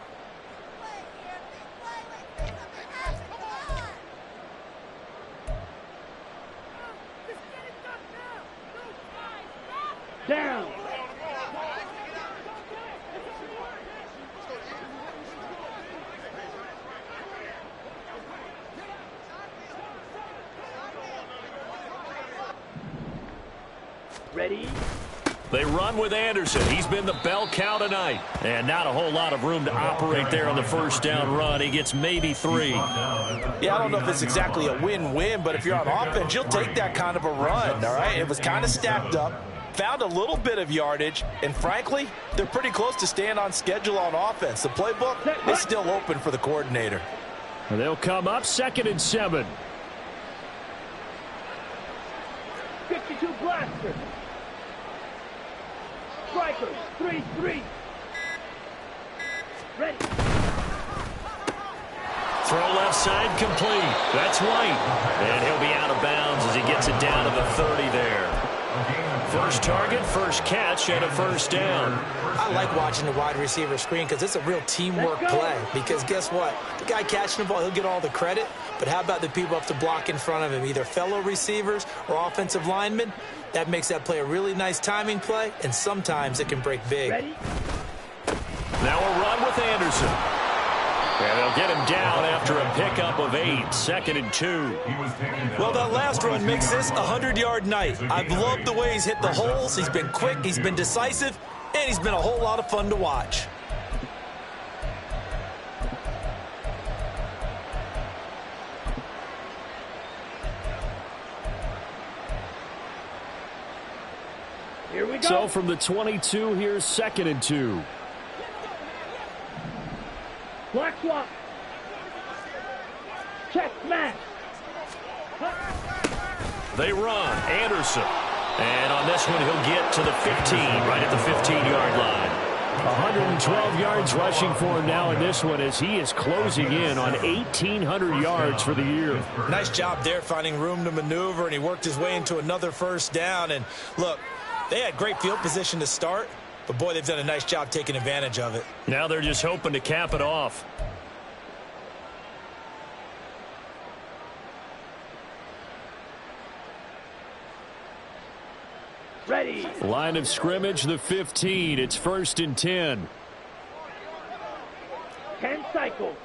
Down. Ready? They run with Anderson. He's been the bell cow tonight. And not a whole lot of room to operate there on the first down run. He gets maybe 3. Yeah, I don't know if it's exactly a win-win, but if you're on offense, you'll take that kind of a run, all right? It was kind of stacked up, found a little bit of yardage, and frankly, they're pretty close to staying on schedule on offense. The playbook is still open for the coordinator. And they'll come up 2nd and 7. 52 blaster. Striker, 3-3. Ready. Throw left side complete. That's White. And he'll be out of bounds as he gets it down to the 30 there. First target, first catch, and a first down. I like watching the wide receiver screen because it's a real teamwork play. Because guess what? The guy catching the ball, he'll get all the credit. But how about the people up to block in front of him, either fellow receivers or offensive linemen? That makes that play a really nice timing play, and sometimes it can break big. Ready? Now a run with Anderson. And they'll get him down after a pickup of 8, 2nd and 2. Well, that last run makes this a 100-yard night. I've loved the way he's hit the holes. He's been quick, he's been decisive, and he's been a whole lot of fun to watch. Here we go. So from the 22, here's 2nd and 2. Black swap. Check smash. They run. Anderson. And on this one, he'll get to the 15, right at the 15-yard line. 112 yards rushing for him now in this one as he is closing in on 1,800 yards for the year. Nice job there finding room to maneuver, and he worked his way into another first down. And look, they had great field position to start, but boy, they've done a nice job taking advantage of it. Now they're just hoping to cap it off. Ready. Line of scrimmage, the 15. It's 1st and 10. 10 cycles.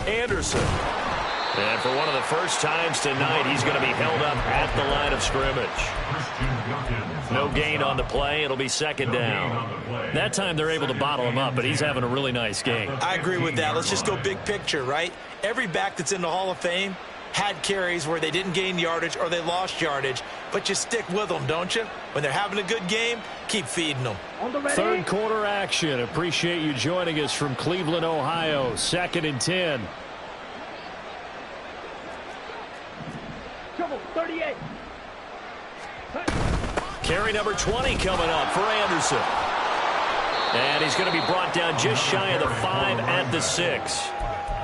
Anderson. And for one of the first times tonight, he's going to be held up at the line of scrimmage. No gain on the play. It'll be 2nd down. That time they're able to bottle him up, but he's having a really nice game. I agree with that. Let's just go big picture, right? Every back that's in the Hall of Fame had carries where they didn't gain yardage or they lost yardage, but you stick with them, don't you? When they're having a good game, keep feeding them. On the ready. Third quarter action. Appreciate you joining us from Cleveland, Ohio. 2nd and 10. Trouble, 38. Carry number 20 coming up for Anderson. And he's going to be brought down just shy of the 5 at the 6.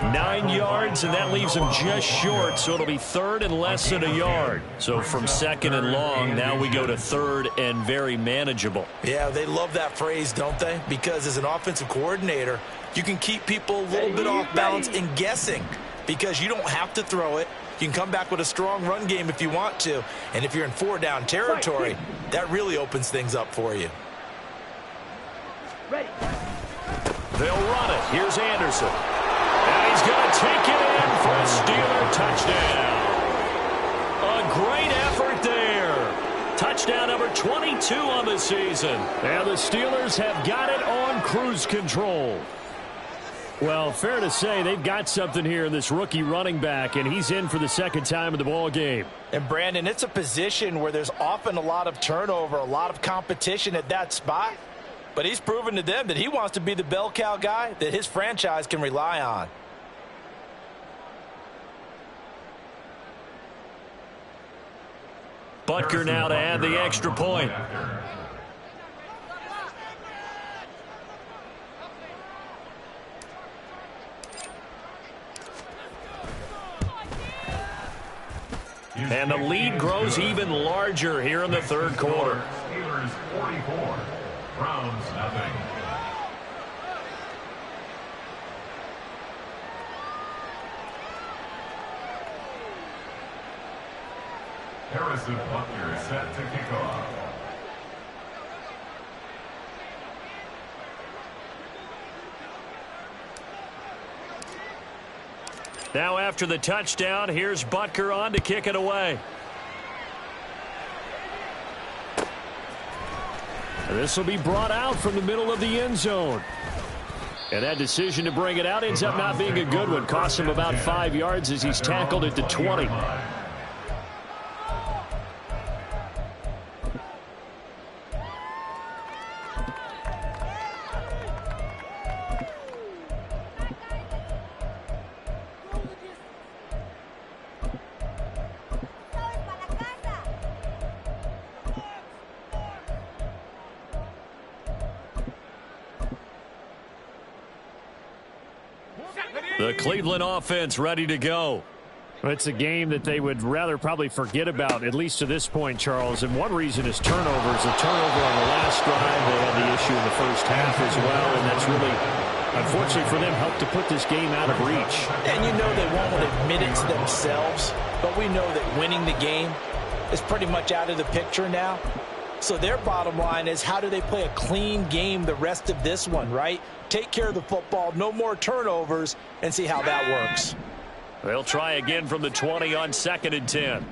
9 yards, and that leaves him just short, so it'll be 3rd and less than a yard. So from 2nd and long, now we go to 3rd and very manageable. Yeah, they love that phrase, don't they? Because as an offensive coordinator, you can keep people a little bit off balance and guessing because you don't have to throw it. You can come back with a strong run game if you want to. And if you're in 4-down territory, that really opens things up for you. Ready. They'll run it. Here's Anderson. And he's going to take it in for a Steeler touchdown. A great effort there. Touchdown number 22 on the season. And the Steelers have got it on cruise control. Well, fair to say they've got something here in this rookie running back, and he's in for the second time in the ball game. And, Brandon, it's a position where there's often a lot of turnover, a lot of competition at that spot. But he's proven to them that he wants to be the bell cow guy that his franchise can rely on. Butker now to add the extra point. And the lead grows even larger here in the third quarter. Steelers 44, Browns nothing. Harrison Butker set to kick off. Now after the touchdown, here's Butker on to kick it away. And this will be brought out from the middle of the end zone. And that decision to bring it out ends up not being a good one. Costs him about 5 yards as he's tackled at the 20. The Cleveland offense ready to go. It's a game that they would rather probably forget about, at least to this point, Charles. And one reason is turnovers. A turnover on the last drive. They had the issue in the first half as well. And that's really, unfortunately for them, helped to put this game out of reach. And you know they won't admit it to themselves. But we know that winning the game is pretty much out of the picture now. So their bottom line is, how do they play a clean game the rest of this one, right? Take care of the football, no more turnovers, and see how that works. They'll try again from the 20 on 2nd and 10.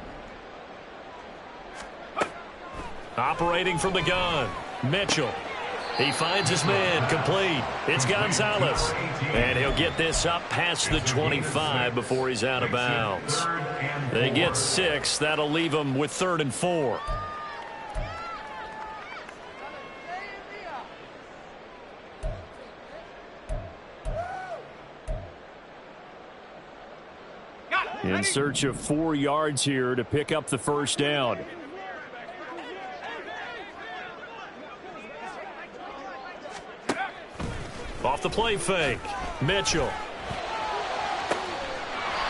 Operating from the gun, Mitchell. He finds his man, complete. It's Gonzalez. And he'll get this up past the 25 before he's out of bounds. They get 6. That'll leave them with 3rd and 4. In search of 4 yards here to pick up the first down. Off the play fake, Mitchell.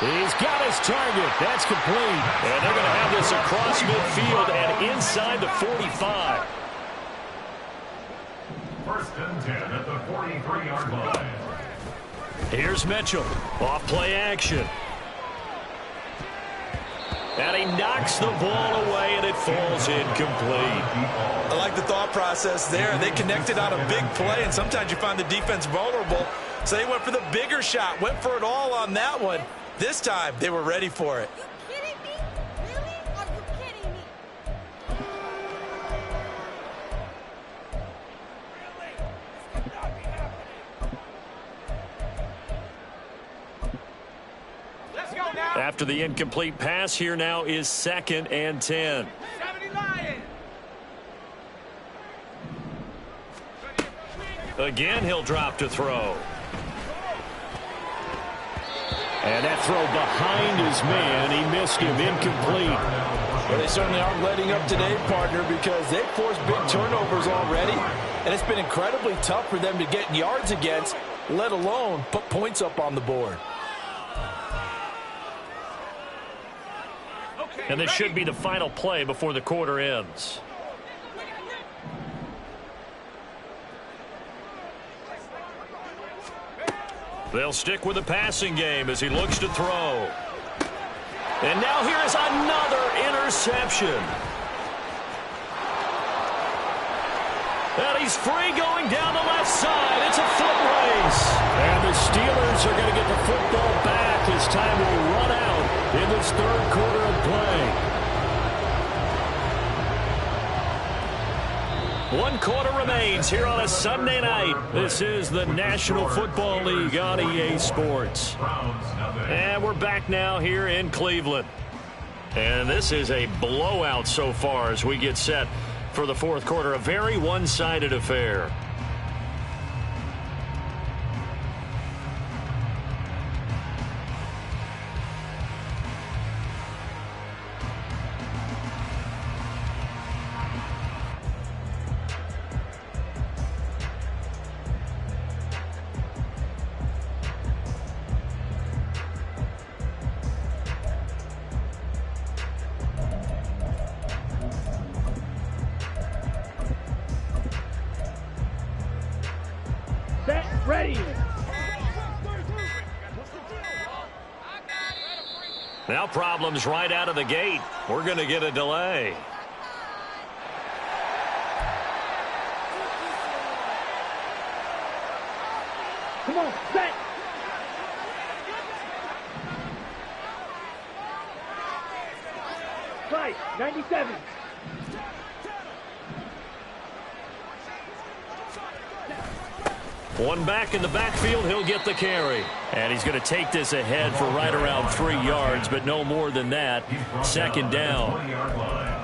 He's got his target. That's complete. And they're going to have this across midfield and inside the 45. 1st and 10 at the 43-yard line. Here's Mitchell. Off play action. And he knocks the ball away, and it falls incomplete. I like the thought process there. They connected on a big play, and sometimes you find the defense vulnerable. So they went for the bigger shot, went for it all on that one. This time, they were ready for it. Are you kidding me? Really? Are you kidding me? Let's go now. After the incomplete pass, here now is 2nd and 10. 70 Lions. Again, he'll drop to throw. And that throw behind his man. He missed him, incomplete. Well, they certainly aren't letting up today, partner, because they've forced big turnovers already. And it's been incredibly tough for them to get yards against, let alone put points up on the board. And this should be the final play before the quarter ends. They'll stick with the passing game as he looks to throw. And now here is another interception. And he's free going down the left side. It's a foot race. And the Steelers are going to get the football back as time will run out in this third quarter of play. 1 quarter remains here on a Sunday night. This is the National Football League on EA Sports. And we're back now here in Cleveland. And this is a blowout so far as we get set for the fourth quarter. A very one-sided affair. Set, ready. Now problems right out of the gate. We're going to get a delay. Come on, set. Right, 97. One back in the backfield, he'll get the carry. And he's going to take this ahead for right around 3 yards, but no more than that. Second down.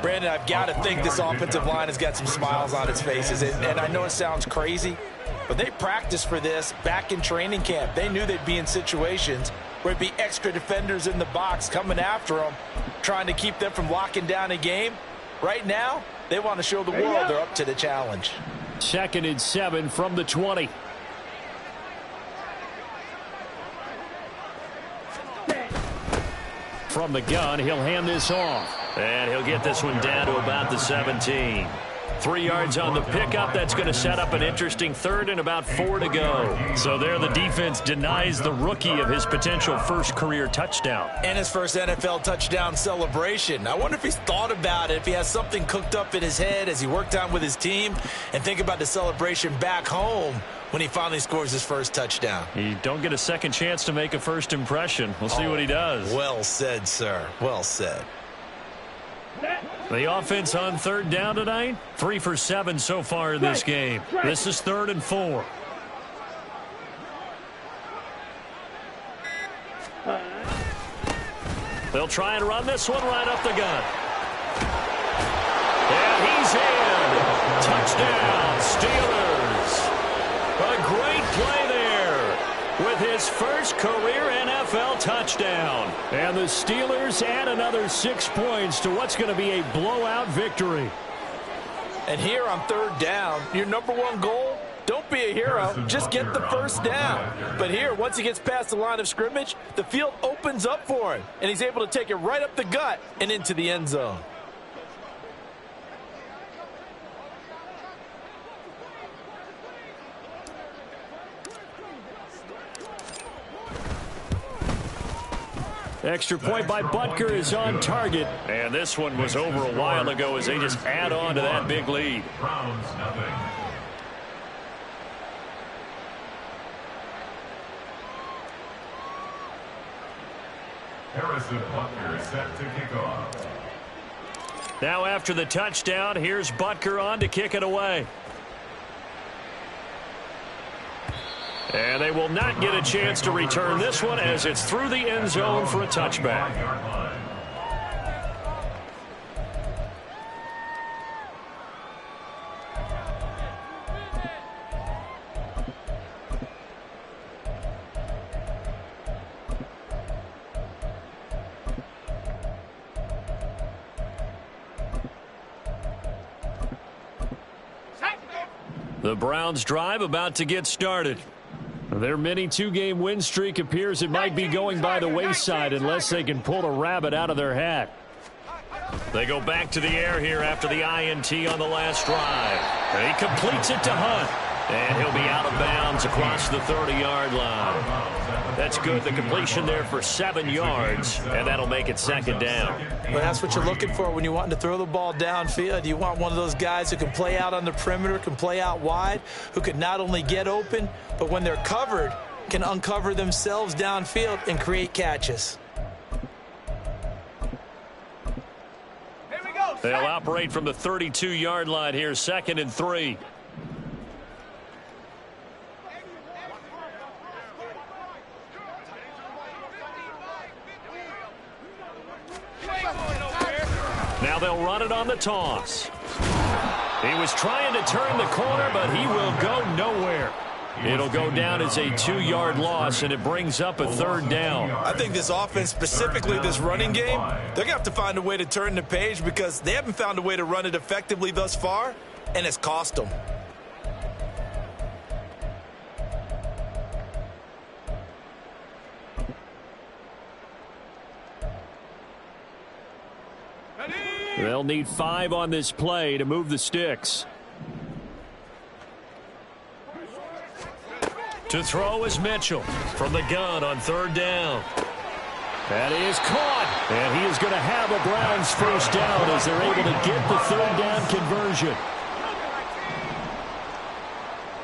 Brandon, I've got to think this offensive line has got some smiles on its faces. And I know it sounds crazy, but they practiced for this back in training camp. They knew they'd be in situations where it'd be extra defenders in the box coming after them, trying to keep them from locking down a game. Right now, they want to show the world they're up to the challenge. 2nd and 7 from the 20. From the gun, he'll hand this off. And he'll get this one down to about the 17. 3 yards on the pickup. That's going to set up an interesting third and about 4 to go. So there the defense denies the rookie of his potential first career touchdown. And his first NFL touchdown celebration. I wonder if he's thought about it, if he has something cooked up in his head as he worked on with his team, and think about the celebration back home when he finally scores his first touchdown. You don't get a second chance to make a first impression. We'll see what he does. Well said, sir. Well said. The offense on third down tonight, 3 for 7 so far in this game. This is 3rd and 4. They'll try and run this one right up the gut. And he's in. Touchdown, Steelers. A great play there with his first career NFL touchdown. And the Steelers add another 6 points to what's going to be a blowout victory. And here on third down, your number one goal, don't be a hero, just get the first down. But here, once he gets past the line of scrimmage, the field opens up for him, and he's able to take it right up the gut and into the end zone. Extra point by Butker is on target. And this one was over a while ago as they just add on to that big lead. Browns, nothing. Harrison Butker set to kick off. Now after the touchdown, here's Butker on to kick it away. And they will not get a chance to return this one as it's through the end zone for a touchback. The Browns drive about to get started. Their mini 2-game win streak appears it might be going by the wayside unless they can pull a rabbit out of their hat. They go back to the air here after the INT on the last drive. And he completes it to Hunt. And he'll be out of bounds across the 30-yard line. That's good. The completion there for 7 yards, and that'll make it second down. Well, that's what you're looking for when you want to throw the ball downfield. You want one of those guys who can play out on the perimeter, can play out wide, who can not only get open, but when they're covered, can uncover themselves downfield and create catches. Here we go. They'll operate from the 32-yard line here, 2nd and 3. Now they'll run it on the toss. He was trying to turn the corner, but he will go nowhere. It'll go down as a 2-yard loss, and it brings up a 3rd down. I think this offense, specifically this running game, they're going to have to find a way to turn the page because they haven't found a way to run it effectively thus far, and it's cost them. They'll need 5 on this play to move the sticks. To throw is Mitchell from the gun on 3rd down. That is caught. And he is going to have a Browns 1st down as they're able to get the 3rd down conversion.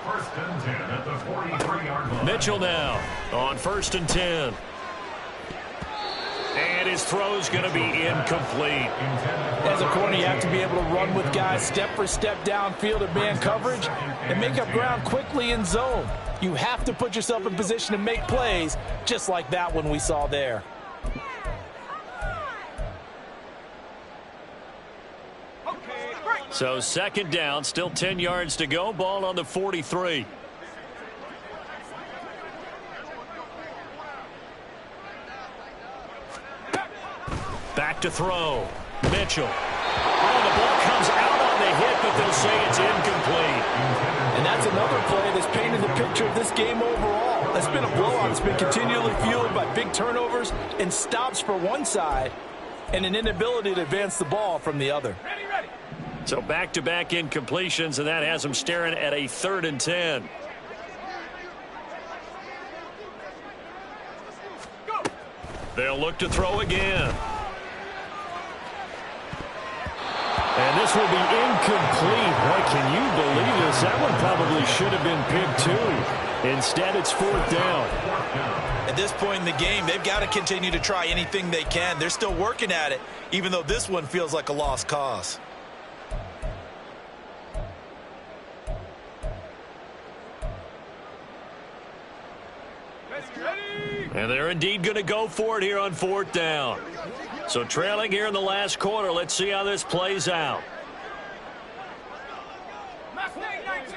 1st and 10 at the 43-yard line. Mitchell now on 1st and 10. And his throw's going to be incomplete. As a corner, you have to be able to run with guys step for step downfield in man coverage and make up ground quickly in zone. You have to put yourself in position to make plays just like that one we saw there. So 2nd down, still 10 yards to go. Ball on the 43. Back to throw. Mitchell. Oh, the ball comes out on the hit, but they'll say it's incomplete. And that's another play that's painted the picture of this game overall. It's been a blowout. It's been continually fueled by big turnovers and stops for one side and an inability to advance the ball from the other. Ready. So back-to-back incompletions, and that has them staring at a 3rd and 10. Go. They'll look to throw again. And this will be incomplete. Boy, can you believe this? That one probably should have been picked too. Instead, it's 4th down. At this point in the game, they've got to continue to try anything they can. They're still working at it, even though this one feels like a lost cause. Ready. And they're indeed going to go for it here on 4th down. So trailing here in the last quarter. Let's see how this plays out. Mustang 19.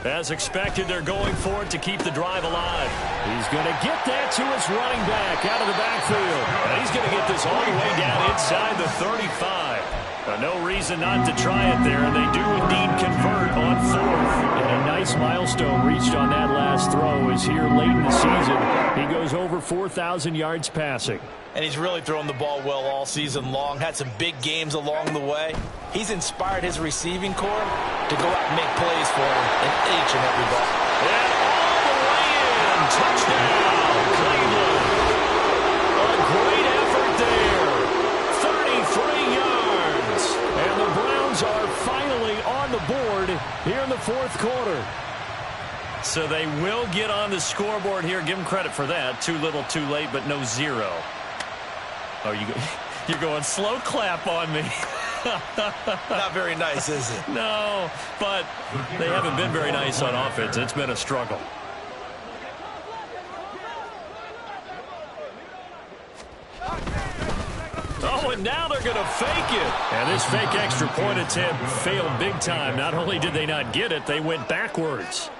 As expected, they're going for it to keep the drive alive. He's going to get that to his running back out of the backfield. And he's going to get this all the way down inside the 35. No reason not to try it there, and they do indeed convert on 4th. And a nice milestone reached on that last throw is here late in the season. He goes over 4,000 yards passing. And he's really thrown the ball well all season long, had some big games along the way. He's inspired his receiving corps to go out and make plays for him in each and every ball. And all the way in. Touchdown, Cleveland. A great effort there. 33 yards. And the Browns are finally on the board here in the 4th quarter. So they will get on the scoreboard here. Give them credit for that. Too little, too late, but no 0. Oh, you're going slow clap on me. Not very nice, is it? No, but they haven't been very nice on offense. It's been a struggle. Oh, and now they're going to fake it. And this fake extra point attempt failed big time. Not only did they not get it, they went backwards.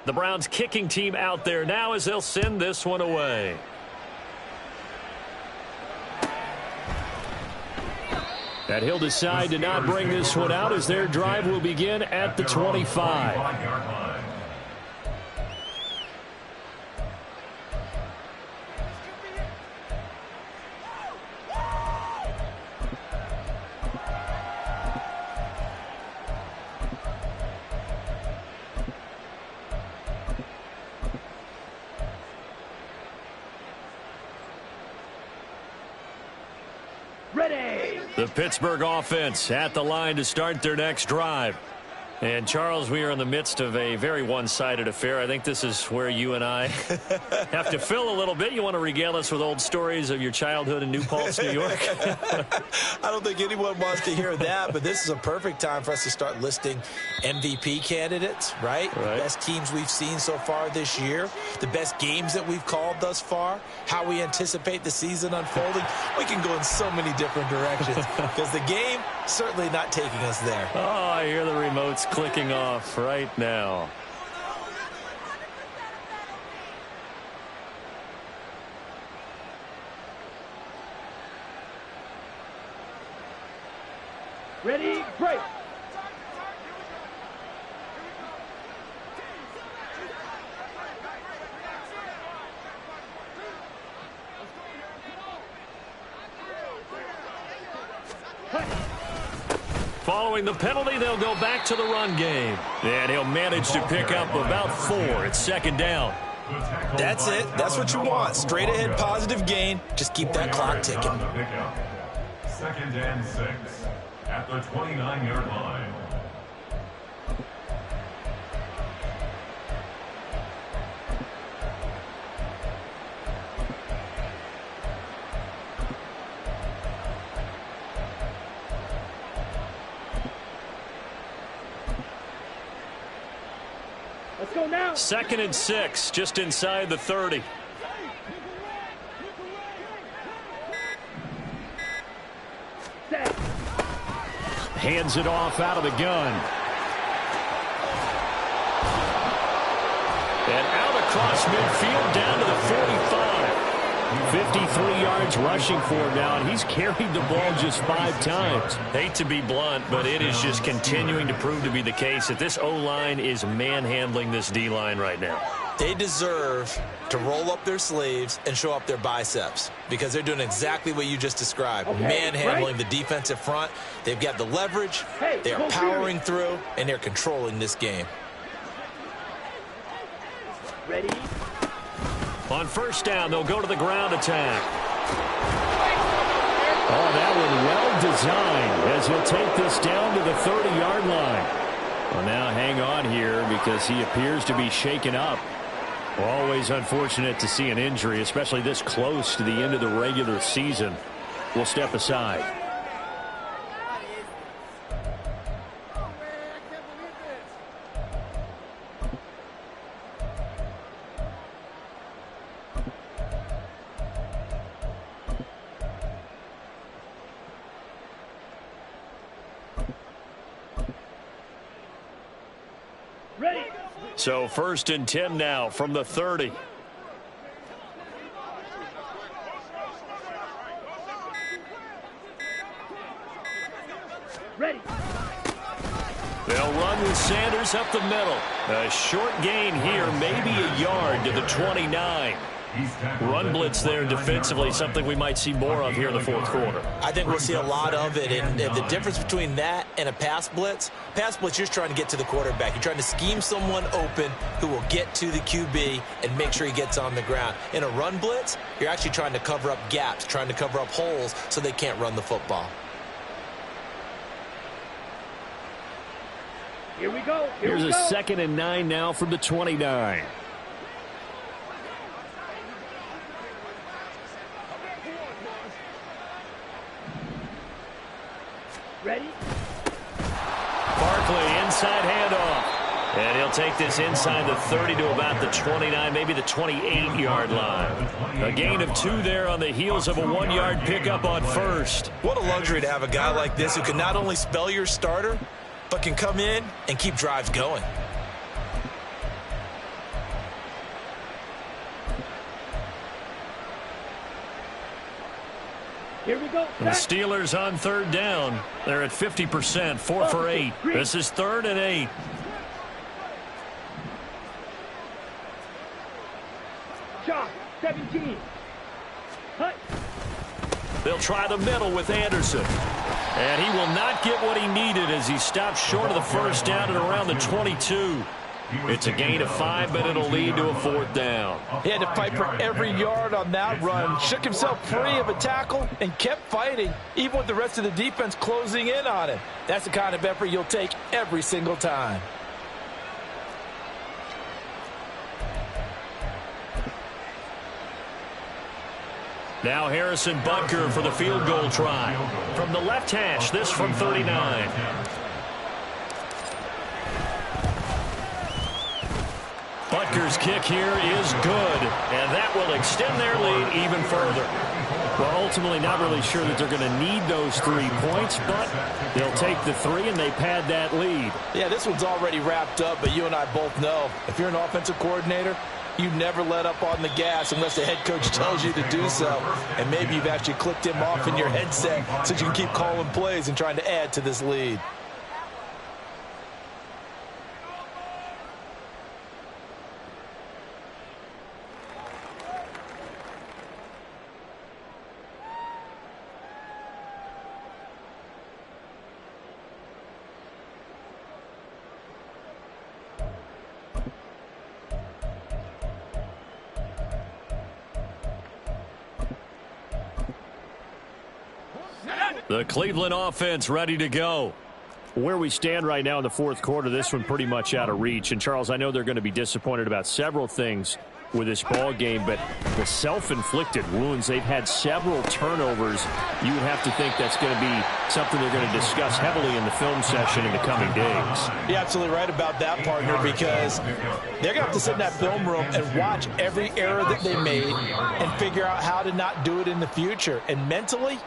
The Browns kicking team out there now as they'll send this one away. And he'll decide to not bring this one out as their drive will begin at the 25. The Pittsburgh offense at the line to start their next drive. And, Charles, we are in the midst of a very one-sided affair. I think this is where you and I have to fill a little bit. You want to regale us with old stories of your childhood in New Paltz, New York? I don't think anyone wants to hear that, but this is a perfect time for us to start listing MVP candidates, right? The best teams we've seen so far this year, the best games that we've called thus far, how we anticipate the season unfolding. We can go in so many different directions because the game certainly not taking us there. Oh, I hear the remotes clicking off right now. Ready, break. Following the penalty, they'll go back to the run game. And he'll manage to pick up about 4. It's second down. That's it. That's what you want. Straight ahead positive gain. Just keep that clock ticking. Second and 6 at the 29-yard line. Let's go now. Second and 6, just inside the 30. Set. Hands it off out of the gun. And out across midfield down to the 45. 53 yards rushing for him now, and he's carried the ball just 5 times. Hate to be blunt, but it is just continuing to prove to be the case that this O-line is manhandling this D-line right now. They deserve to roll up their sleeves and show up their biceps because they're doing exactly what you just described. Manhandling the defensive front. They've got the leverage. They are powering through, and they're controlling this game. Ready. On first down, they'll go to the ground attack. Oh, that one well designed as he'll take this down to the 30-yard line. Well, now hang on here because he appears to be shaken up. Always unfortunate to see an injury, especially this close to the end of the regular season. We'll step aside. So first and 10 now from the 30. Ready. They'll run with Sanders up the middle. A short gain here, maybe a yard to the 29. Run blitz there defensively, something we might see more of here in the fourth quarter. I think we'll see a lot of it, and the difference between that and a pass blitz, you're just trying to get to the quarterback. You're trying to scheme someone open who will get to the QB and make sure he gets on the ground. In a run blitz, you're actually trying to cover up gaps, trying to cover up holes so they can't run the football. Here we go. Here's a second and 9 now from the 29. Ready? Barkley, inside handoff. And he'll take this inside the 30 to about the 29, maybe the 28-yard line. A gain of 2 there on the heels of a 1-yard pickup on first. What a luxury to have a guy like this who can not only spell your starter, but can come in and keep drives going. Here we go. The Steelers on third down. They're at 50%, 4 for 8. This is 3rd and 8. Shot, 17. Hut. They'll try the middle with Anderson. And he will not get what he needed as he stops short of the first down at around the 22. It's a gain of 5, but it'll lead to a 4th down. He had to fight for every yard on that run. Shook himself free of a tackle and kept fighting, even with the rest of the defense closing in on him. That's the kind of effort you'll take every single time. Now Harrison Butker for the field goal try. From the left hash, this from 39. Butker's kick here is good, and that will extend their lead even further. Well, ultimately not really sure that they're going to need those 3 points, but they'll take the 3 and they pad that lead. Yeah, this one's already wrapped up, but you and I both know if you're an offensive coordinator, you never let up on the gas unless the head coach tells you to do so. And maybe you've actually clicked him off in your headset so you can keep calling plays and trying to add to this lead. The Cleveland offense ready to go. Where we stand right now in the 4th quarter, this one pretty much out of reach. And, Charles, I know they're going to be disappointed about several things with this ball game, but the self-inflicted wounds, they've had several turnovers. You would have to think that's going to be something they're going to discuss heavily in the film session in the coming days. You're absolutely right about that, partner, because they're going to have to sit in that film room and watch every error that they made and figure out how to not do it in the future. And mentally,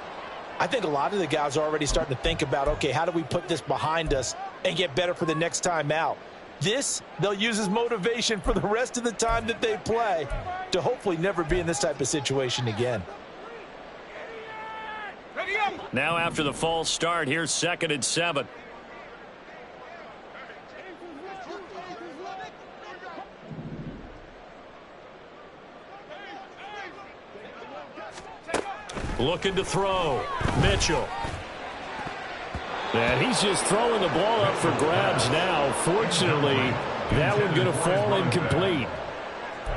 I think a lot of the guys are already starting to think about, okay, how do we put this behind us and get better for the next time out? This, they'll use as motivation for the rest of the time that they play to hopefully never be in this type of situation again. Now after the false start, here's 2nd and 7. Looking to throw. Mitchell. And he's just throwing the ball up for grabs now. Fortunately, that one going to fall incomplete.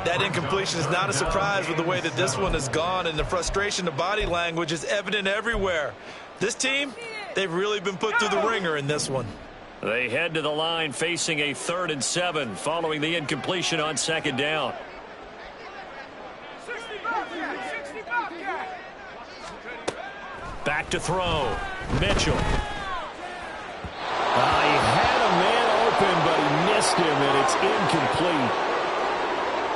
That incompletion is not a surprise with the way that this one has gone, and the frustration, the body language is evident everywhere. This team, they've really been put through the ringer in this one. They head to the line facing a 3rd and 7 following the incompletion on 2nd down. Back to throw. Mitchell. He had a man open, but he missed him, and it's incomplete.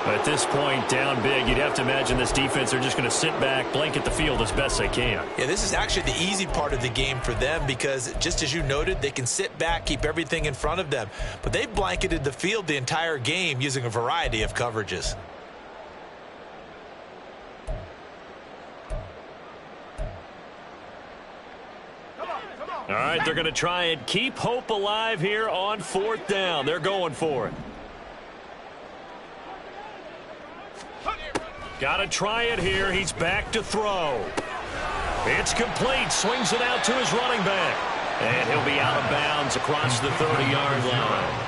At this point, down big, you'd have to imagine this defense are just going to sit back, blanket the field as best they can. Yeah, this is actually the easy part of the game for them because, just as you noted, they can sit back, keep everything in front of them. But they've blanketed the field the entire game using a variety of coverages. All right, they're going to try and keep hope alive here on 4th down. They're going for it. Got to try it here. He's back to throw. It's complete. Swings it out to his running back. And he'll be out of bounds across the 30-yard line.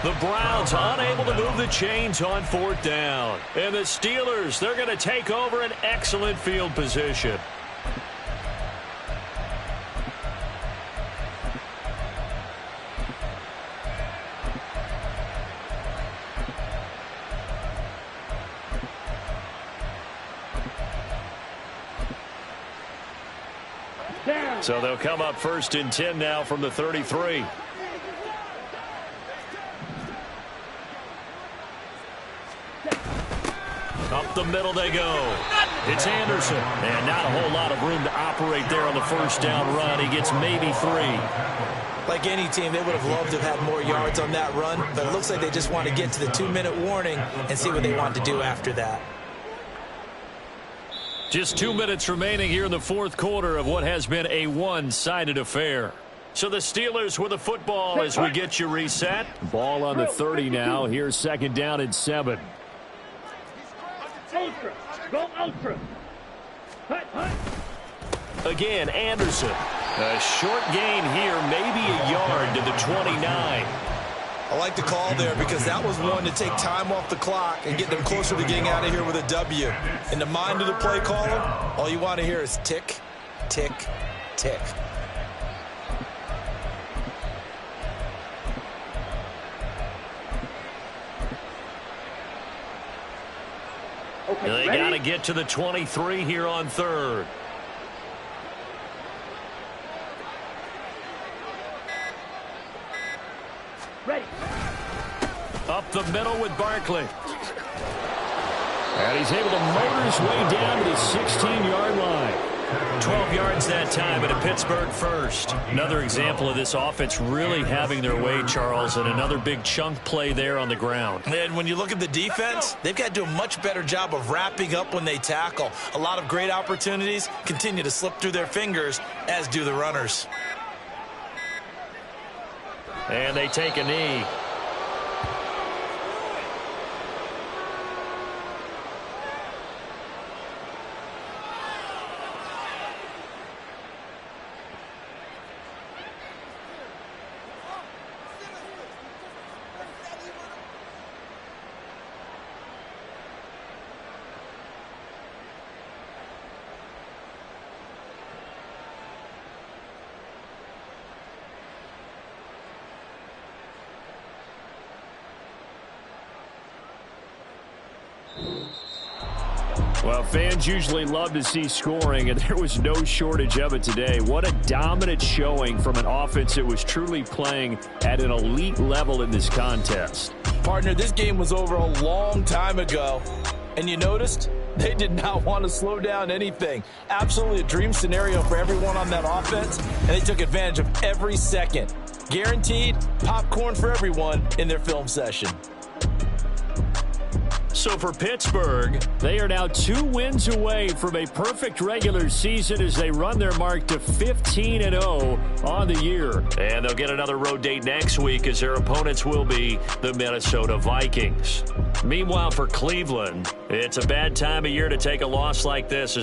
The Browns unable to move the chains on 4th down. And the Steelers, they're going to take over an excellent field position. So they'll come up 1st and 10 now from the 33. Up the middle they go. It's Anderson. And not a whole lot of room to operate there on the 1st down run. He gets maybe 3. Like any team, they would have loved to have had more yards on that run, but it looks like they just want to get to the 2-minute warning and see what they want to do after that. Just 2 minutes remaining here in the fourth quarter of what has been a one-sided affair. So the Steelers with the football as we get you reset. Ball on the 30 now. Here's second down and 7. Ultra. Go ultra. Hut, hut. Again, Anderson. A short gain here, maybe a yard to the 29. I like the call there because that was one to take time off the clock and get them closer to getting out of here with a W. In the mind of the play caller, all you want to hear is tick, tick, tick. Okay, They ready? got to get to the 23 here on third. Ready. Up the middle with Barkley. And he's able to motor his way down to the 16-yard line. 12 yards that time, and a Pittsburgh first. Another example of this offense really having their way, Charles, and another big chunk play there on the ground. And when you look at the defense, they've got to do a much better job of wrapping up when they tackle. A lot of great opportunities continue to slip through their fingers, as do the runners. And they take a knee. Well, fans usually love to see scoring, and there was no shortage of it today. What a dominant showing from an offense that was truly playing at an elite level in this contest. Partner, this game was over a long time ago, and you noticed they did not want to slow down anything. Absolutely a dream scenario for everyone on that offense, and they took advantage of every second. Guaranteed popcorn for everyone in their film session. So for Pittsburgh, they are now 2 wins away from a perfect regular season as they run their mark to 15-0 on the year. And they'll get another road date next week as their opponents will be the Minnesota Vikings. Meanwhile, for Cleveland, it's a bad time of year to take a loss like this as